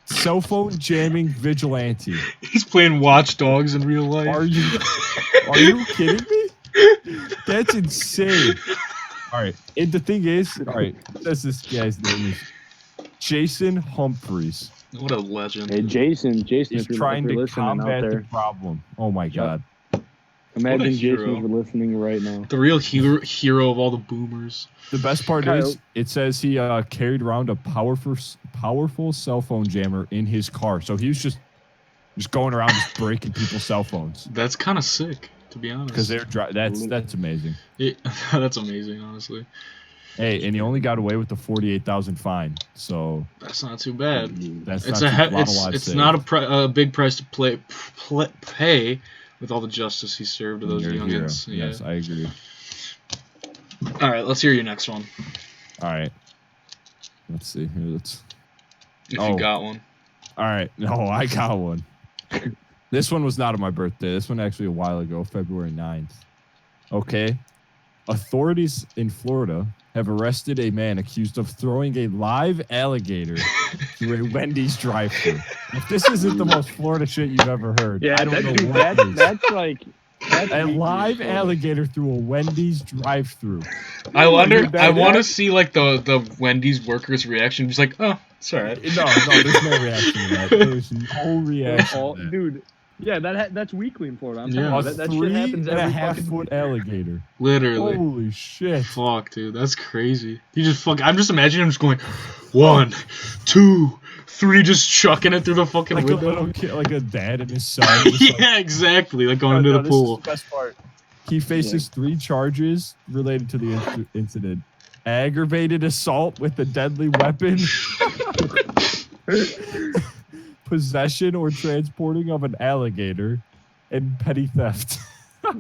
cell phone jamming vigilante. He's playing Watch Dogs in real life. Are you kidding me? That's insane. All right. And the thing is, all right, that's this guy's name is Jason Humphreys. What a legend. Hey, Jason, He's if you're trying to listening out combat the there, problem. Oh my God. imagine What a Jason hero. if you're listening right now. The real hero of all the boomers. The best part Kyle. is it says he carried around a powerful cell phone jammer in his car. So he was just going around just breaking people's cell phones. That's kind of sick, to be honest. Because that's amazing. That's amazing, honestly. Hey, and he only got away with the $48,000 fine. So That's not too bad. that's It's not it's not a big price to pay with all the justice he served to those youngins. Yeah. Yes, I agree. All right, let's hear your next one. All right. Let's see here. If you got one. All right. No, I got one. This one was not on my birthday. This one actually a while ago, February 9th. Okay. Authorities in Florida have arrested a man accused of throwing a live alligator through a Wendy's drive-thru. If this isn't the most Florida shit you've ever heard, I don't know what is. That's like A live alligator through a Wendy's drive-thru. I wonder. Dude, I want to see like the Wendy's workers' reaction. Just like, oh, it's all right. No, there's no reaction to that. There's no reaction to that. Dude. Yeah, that's weekly in Florida. I'm Yeah. telling you, that shit happens every fucking 3.5-foot alligator. Literally. Holy shit. Fuck, dude, that's crazy. I'm just imagining him just going, 1, 2, 3, just chucking it through the fucking Like a window. little kid, like a dad and his son. just like, Yeah, exactly. Like going into the this pool. is the best part. He faces 3 charges related to the incident. Aggravated assault with a deadly weapon. Possession or transporting of an alligator. And petty theft.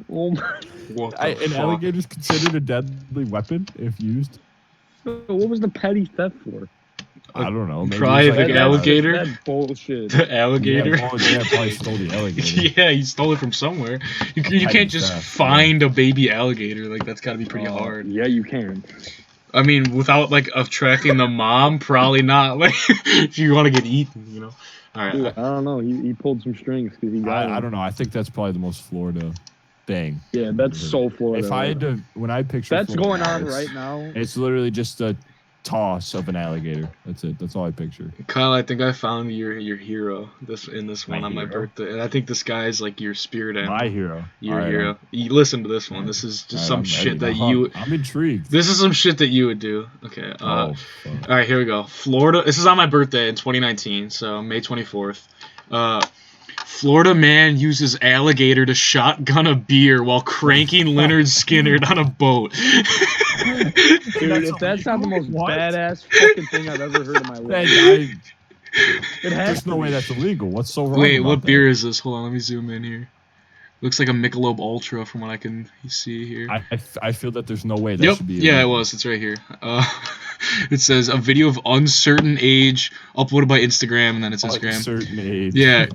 Oh my. What the An fuck? alligator is considered a deadly weapon if used. What was the petty theft for? I don't know. Maybe Probably it's like like alligator. That's bullshit. The alligator. Yeah, probably stole the alligator. Yeah, he stole it from somewhere. You Petty can't just theft, find a baby alligator. Like that's got to be pretty hard. Yeah, you can. I mean, without like attracting the mom, probably not. Like if you want to get eaten, you know. All right. Dude, I don't know. He pulled some strings because he got. I don't know. I think that's probably the most Florida thing. Yeah, that's so Florida. If I had to, when I picture that's Florida, going on right now. It's literally just a toss of an alligator. That's it. That's all I picture. Kyle, I think I found your hero in this one My on my hero? birthday, and I think this guy is like your spirit animal. My hero. Your All right, hero. You listen to this one. This is just some I'm shit ready that now. you. I'm intrigued. This is some shit that you would do. Okay. Oh, All right, here we go. Florida. This is on my birthday in 2019, so May 24th. Florida man uses alligator to shotgun a beer while cranking Leonard Skinner on a boat. Dude, if that's not the most badass fucking thing I've ever heard in my life. It has There's to no way be. that's illegal. What's so wrong? Wait, about what that? beer is this? Hold on, let me zoom in here. Looks like a Michelob Ultra from what I can see here. I feel that there's no way that Yep. should be Yeah, it illegal. was. It's right here. It says a video of uncertain age uploaded by Instagram, and then it's Instagram. Certain age. Yeah,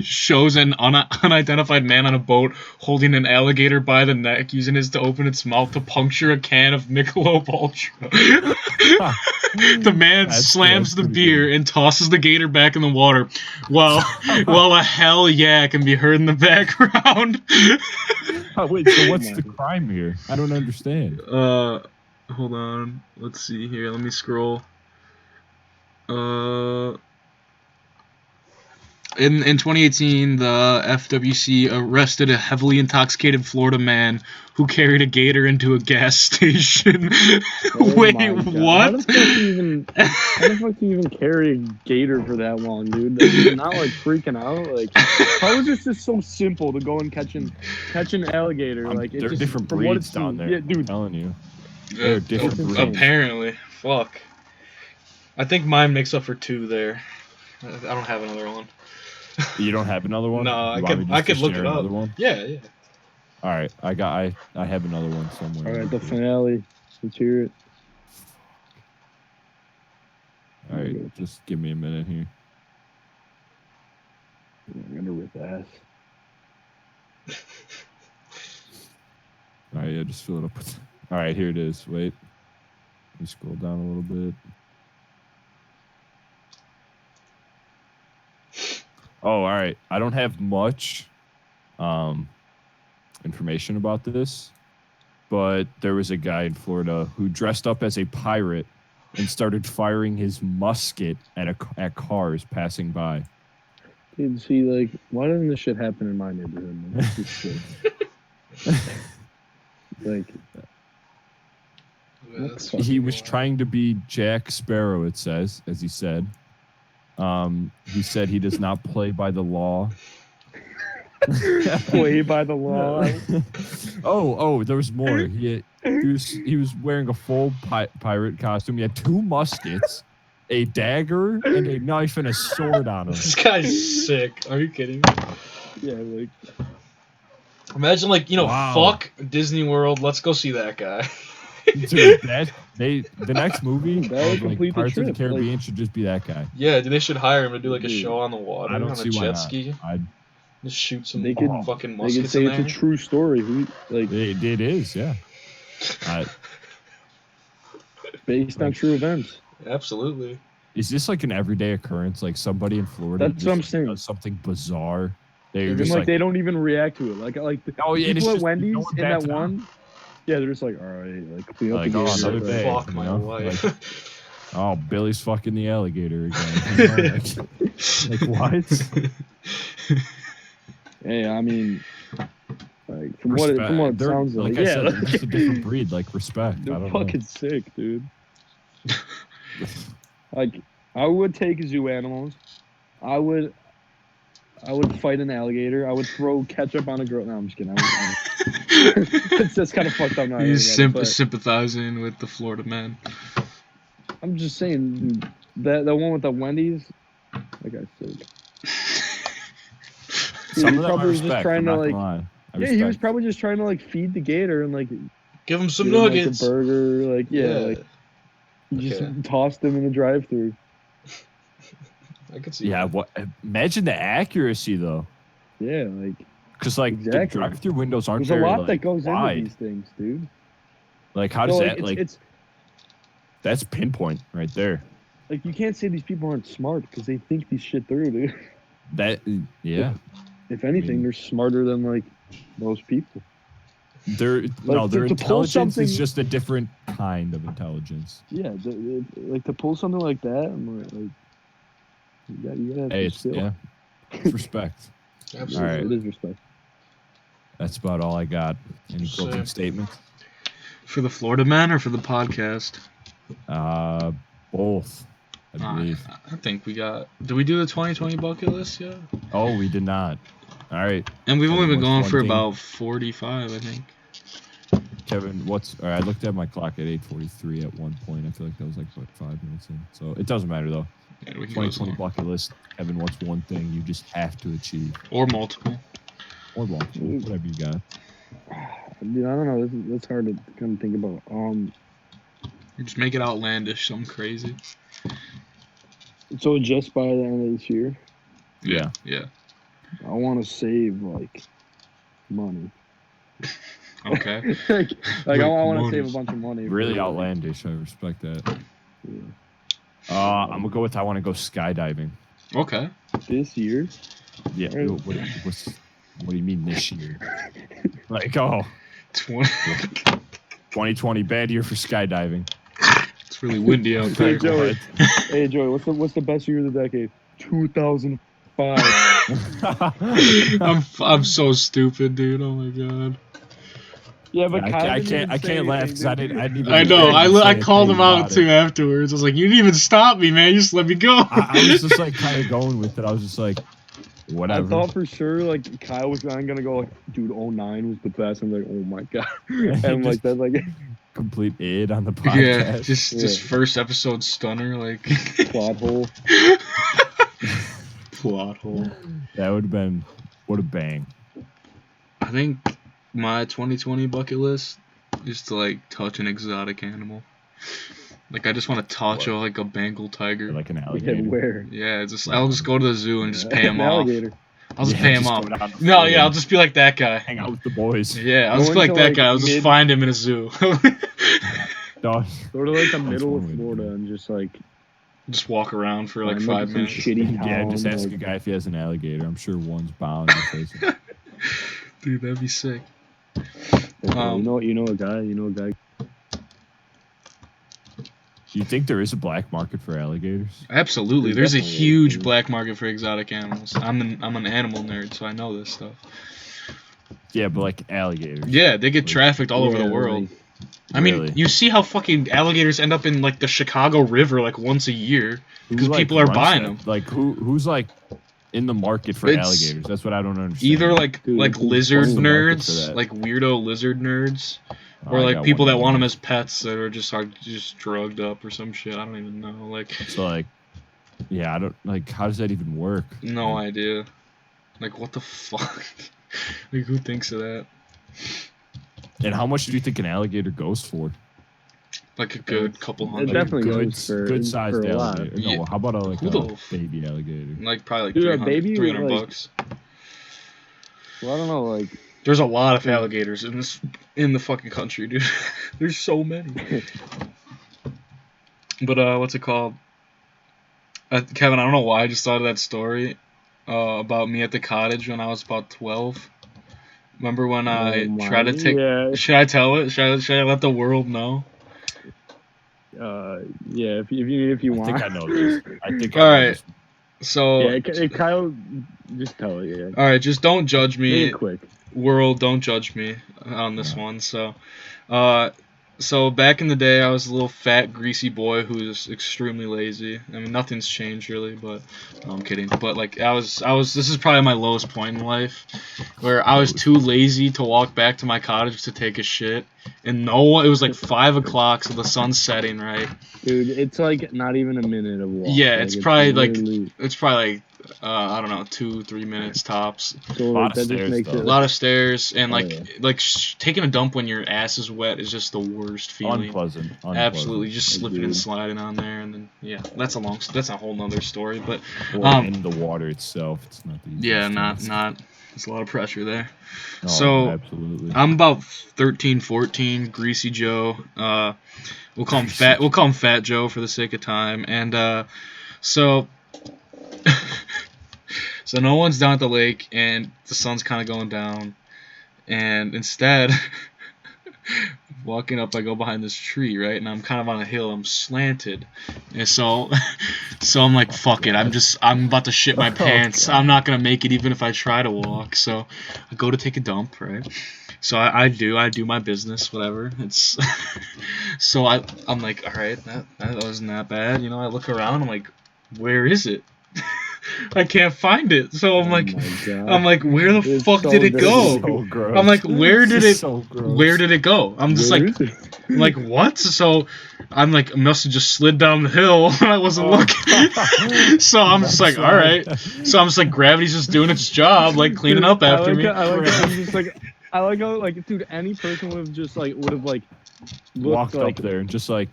shows an unidentified man on a boat holding an alligator by the neck, using his to open its mouth to puncture a can of Michelob Ultra. The man slams the pretty beer and tosses the gator back in the water, while a hell yeah can be heard in the background. Oh, wait, so what's the crime here? I don't understand. Hold on. Let's see here. Let me scroll. In 2018, the FWC arrested a heavily intoxicated Florida man who carried a gator into a gas station. Oh Wait, my God. what? How the fuck do you even carry a gator for that long, dude? Like, you're not like freaking out. Like, how is this just so simple to go and catch an alligator? Like, it's there are just, different from what breeds it's down there. Yeah, I'm dude. telling you. They're different breeds. Apparently. Fuck. I think mine makes up for 2 there. I don't have another one. You don't have another one? No, You want me I just could to look share it up. another one? Yeah. All right, I have another one somewhere. All right, the finale. Let's hear it. All right, just give me a minute here. I'm gonna rip ass. All right, yeah, just fill it up with. All right, here it is. Wait, let me scroll down a little bit. Oh, all right. I don't have much information about this, but there was a guy in Florida who dressed up as a pirate and started firing his musket at cars passing by. Dude, see, like, why doesn't this shit happen in my neighborhood? Man? This is shit. Like, He was trying to be Jack Sparrow, it says, as he said. He said he does not play by the law. play by the law. Oh, there was more. He was wearing a full pirate costume. He had 2 muskets, a dagger, and a knife and a sword on him. This guy's sick. Are you kidding me? Yeah, like, Imagine, like, Wow. fuck Disney World. Let's go see that guy. Dude, the next movie, That would of, like, complete the Pirates of the trip, Caribbean, should just be that guy. Yeah, dude, they should hire him to do like a Dude, show on the water I don't on see a why jet not. ski. Just shoot some They could- fucking they muskets could say in it's there. a true story. It is, yeah. Based on true events. Absolutely. Is this like an everyday occurrence? Like somebody in Florida That's what I'm just saying. does something bizarre. They're And just like, like, they don't even react to it. Like the oh yeah, and it's people at just, Wendy's no one in that bats an eye. one. Yeah, they're just like, all right, like clean up Like, the oh, gator, another but- day. Fuck you my know? wife. Oh, Billy's fucking the alligator again. like what? Hey, I mean, like from what it They're- sounds like, I yeah, said, like, they're just a different breed. Like respect. I they're don't fucking sick, dude. Like, I would take zoo animals. I would fight an alligator. I would throw ketchup on a girl. No, I'm just kidding. It's just kind of fucked up now. He's but sympathizing with the Florida man. I'm just saying, dude, that one with the Wendy's, that guy's sick. Some he of them I probably was just respect. trying I'm to not like, gonna lie. I yeah, he was respect. probably just trying to like feed the gator and like Give him some give him, like, nuggets. a burger, like yeah, like He just Okay. tossed them in the drive-through. I could see. Yeah, that. what? Imagine the accuracy though, Yeah, like because like the Exactly. drive-through windows aren't there's a very lot like, that goes wide. into these things, dude. Like how So, does like, that like? it's That's pinpoint right there. like you can't say these people aren't smart because they think these shit through, dude. That yeah. If anything, they're smarter than like most people. Their to pull intelligence something- is just a different kind of intelligence. Yeah, like to pull something like that, I'm like you gotta have Hey, some skill. yeah, it's respect. Absolutely. All right. It is respect. That's about all I got. Any closing Same. statements? For the Florida man or for the podcast? Both, I believe. I think we got. Did we do the 2020 bucket list yet? Oh, we did not. All right, And we've only been What's going one for thing- about 45, I think. Kevin. All right, I looked at my clock at 8:43 at one point. I feel like that was like what 5 minutes in. So it doesn't matter though. Yeah, we can go 2020 some. bucket list. Kevin, what's one thing you just have to achieve, Or multiple. or multiple, whatever you got? Dude, I don't know. That's hard to kind of think about. Just make it outlandish, something crazy. So just by the end of this year, Yeah. Yeah. I want to save like money. Okay. like I want to money. save a bunch of money. Really for, like, outlandish. I respect that. yeah. I'm gonna go with I want to go skydiving. Okay. This year. Yeah. Right. What do you mean this year? Like 20. 2020 bad year for skydiving. It's really windy out Hey, there. Joey. Hey Joey, what's the best year of the decade? 2005. I'm so stupid, dude. Oh my god. Yeah, but Kyle I didn't even can't say laugh anything, because I dude. didn't even. I know. I say called him anything out about too it. afterwards. I was like, you didn't even stop me, man. You just let me go. I was just like kind of going with it. I was just like, whatever. I thought for sure like Kyle was gonna go like, dude, 09 was the best. I'm like, oh my god, and like that's like complete id on the podcast. Yeah, just first episode stunner, like plot hole. plot hole. That would have been what a bang. I think my 2020 bucket list is to like touch an exotic animal. Like I just want to touch like a Bengal tiger. Like an Yeah, alligator. where? Yeah, I'll just go to the zoo and just pay him An off. alligator. I'll just Yeah, pay him just off. go down the No, field yeah, I'll and just be like that guy. hang out with the boys. Yeah, I'll Go just be like into, that like, guy. I'll just mid- find him in a zoo. Dog. Go to like the That's middle one of way to do Florida it. and just like Just walk around for like find, 5 some minutes. shitty town. Yeah, just ask a like, guy if he has an alligator. I'm sure one's bound in the face. Dude, that'd be sick. you know a guy. Do you think there is a black market for alligators? Absolutely, There there's a definitely is, huge dude. black market for exotic animals. I'm an animal nerd, so I know this stuff. Yeah, but like alligators. Yeah, they get Like, trafficked all over Yeah, the world. like, I mean, Really? you see how fucking alligators end up in like the Chicago River like once a year Who, because like, people are runs buying that? them. Like who's like in the market for It's alligators? That's what I don't understand. Either like Dude, like what's lizard the market for nerds, that? like weirdo lizard nerds, Oh, or I like got people one that of want them those. as pets that are just drugged up or some shit. I don't even know. Like So like, yeah, I don't like. How does that even work? no Like, idea. Like what the fuck? Like who thinks of that? And how much do you think an alligator goes for? Like a good couple It hundred. definitely good, goes for good sized for a lot. alligator. Yeah. No, how about like Who a the f- baby alligator? Like probably like Dude, a 300, baby 300 like- bucks. Well, I don't know, like There's a lot of alligators in the fucking country, dude. There's so many. But what's it called? Kevin, I don't know why I just thought of that story about me at the cottage when I was about 12. Remember when I tried to take? Yeah, Should I tell it? Should I let the world know? yeah. If you I want, think I know this. I think. All I know right. this. So, Yeah, Kyle, just tell it. Yeah, all right, just don't judge make me. it quick. World, don't judge me on this Yeah. one. So back in the day, I was a little fat, greasy boy who was extremely lazy. I mean, nothing's changed really, but no, I'm kidding. But like, I was. This is probably my lowest point in life, where I was too lazy to walk back to my cottage to take a shit, and no one. It was like 5 o'clock, so the sun's setting, right? Dude, it's like not even a minute of walk. Yeah, Like, it's probably like literally- it's probably like I don't know, 2-3 minutes tops. So Lot like, of that just stairs, makes though. A it lot of stairs and Oh, like yeah. taking a dump when your ass is wet is just the worst feeling. Unpleasant. Absolutely, just slipping and Agreed. sliding on there, and then yeah, that's a whole nother story. But Or in the water itself, it's not the easiest. yeah, task. not. There's a lot of pressure there. Oh, So absolutely. I'm about 13, 14, Greasy Joe. We'll call him Greasy Fat. We'll call him Fat Joe for the sake of time. And so so no one's down at the lake, and the sun's kind of going down, and instead. Walking up, I go behind this tree, right, and I'm kind of on a hill. I'm slanted, and so, so I'm like, fuck it. I'm about to shit my pants. God. I'm not gonna make it even if I try to walk. So, I go to take a dump, right. So I do my business, whatever. It's, so I'm like, all right, that wasn't that bad, you know. I look around, I'm like, where is it? I can't find it. So Oh my God. I'm like, where the It's fuck so did it go? dirty. So gross. I'm like, where did This is it? so gross. Where did it go? I'm just Where like, is it? I'm like, what? So I'm like, I must have just slid down the hill when I wasn't Oh. looking. So I'm just like, all right. So I'm just like, gravity's just doing its job, like cleaning Dude, up after me. I like how I'm just like, I like how like, dude, any person would have just like looked Walked like, up there and just like,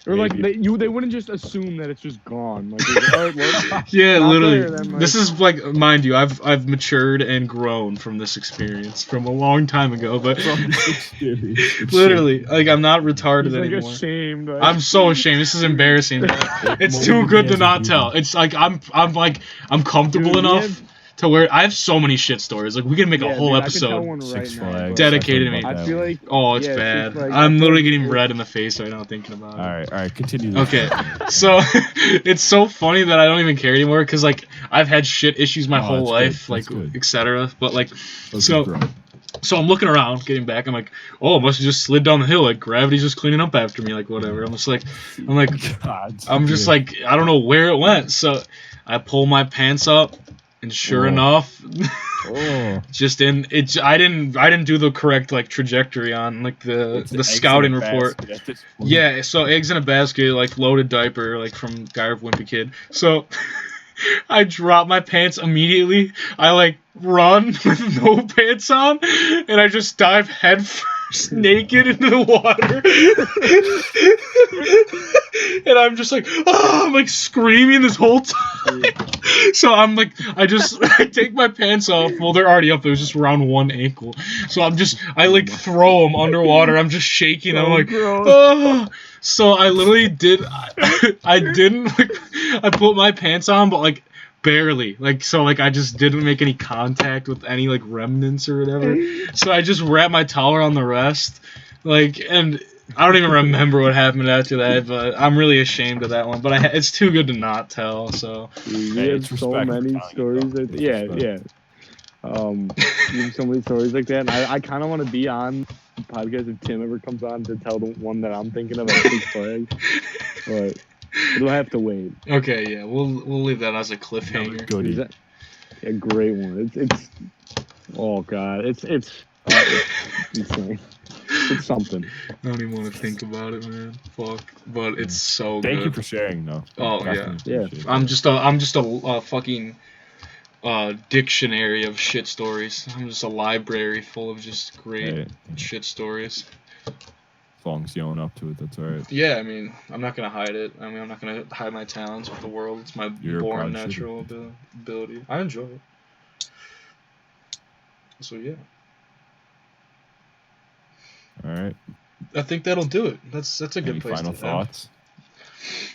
or like maybe- they wouldn't just assume that it's just gone. Like, it's, all right, well, Yeah, not literally. there, then, like- This is like, mind you, I've matured and grown from this experience from a long time ago, but from this experience. It's literally, like, I'm not retarded he's like anymore. ashamed. Like, I'm so ashamed. This is embarrassing. It's too good to not tell. It's like I'm comfortable Dude, we enough have- to where I have so many shit stories. Like we can make a whole dude, I could tell episode. one Six right now, Flags. but Dedicated to me. About I that feel one. like Oh, it's yeah, Six bad. Flags, I I'm feel literally like getting it's- red in the face right now thinking about it. All right, continue. This. Okay, so it's so funny that I don't even care anymore because like I've had shit issues my Oh, whole that's life, good, that's like good. etc. But like, Those so are gross. so I'm looking around, getting back. I'm like, oh, I must have just slid down the hill. Like gravity's just cleaning up after me. Like whatever. I'm just like, God, I'm just like, I don't know where it went. So I pull my pants up, and sure Oh. enough, oh, just in it. I didn't do the correct like trajectory on like the It's eggs scouting in a report. basket at this point. Yeah, so eggs in a basket, like loaded diaper, like from Guy of Wimpy Kid. So I drop my pants immediately. I like run with no pants on, and I just dive headfirst naked into the water. And I'm just like, oh, I'm like screaming this whole time. So I'm like, I take my pants off. Well, they're already up. It was just around one ankle. So I like throw them underwater. I'm just shaking. So I'm like, gross. oh. So I literally I didn't like, I put my pants on, but like barely. Like, so like I just didn't make any contact with any like remnants or whatever. So I just wrapped my towel around the rest. Like, and I don't even remember what happened after that, but I'm really ashamed of that one. But it's too good to not tell. So Dude, Hey, we have it's so respect. many stories. That, It's yeah, respect. yeah. We have so many stories like that. And I kind of want to be on the podcast if Tim ever comes on to tell the one that I'm thinking of at Six Flags. But it'll have to wait. okay, yeah, we'll leave that as a cliffhanger. Goodie. Is that a great one? It's oh god, it's insane. It's something. I don't even want to think about it, man. Fuck, but it's so Thank good. you for sharing, though. Oh, yeah. Definitely Yeah. appreciate it. I'm just a fucking dictionary of shit stories. I'm just a library full of just great Hey, shit stories. as long as you own up to it, that's all right. Yeah, I mean, I'm not gonna hide it. I mean, I'm not gonna hide my talents with the world. It's my You're a born proud natural ability. I enjoy it. So yeah, All right. I think that'll do it. That's a good Any place final to thoughts?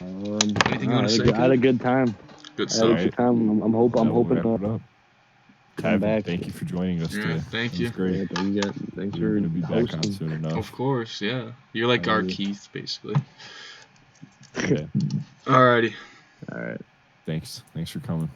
Anything you wanna say, I had a Kid? good time. end. Good I had stuff. a good time. I'm hoping. That will wrap it up. come Kevin, back. thank you for joining us Yeah, today. thank It you. was great. Yeah, thanks You're for going to be back on hosting. soon enough. Of course, yeah. You're like our Yeah. Keith, basically. Okay. Alrighty. All right. Thanks for coming.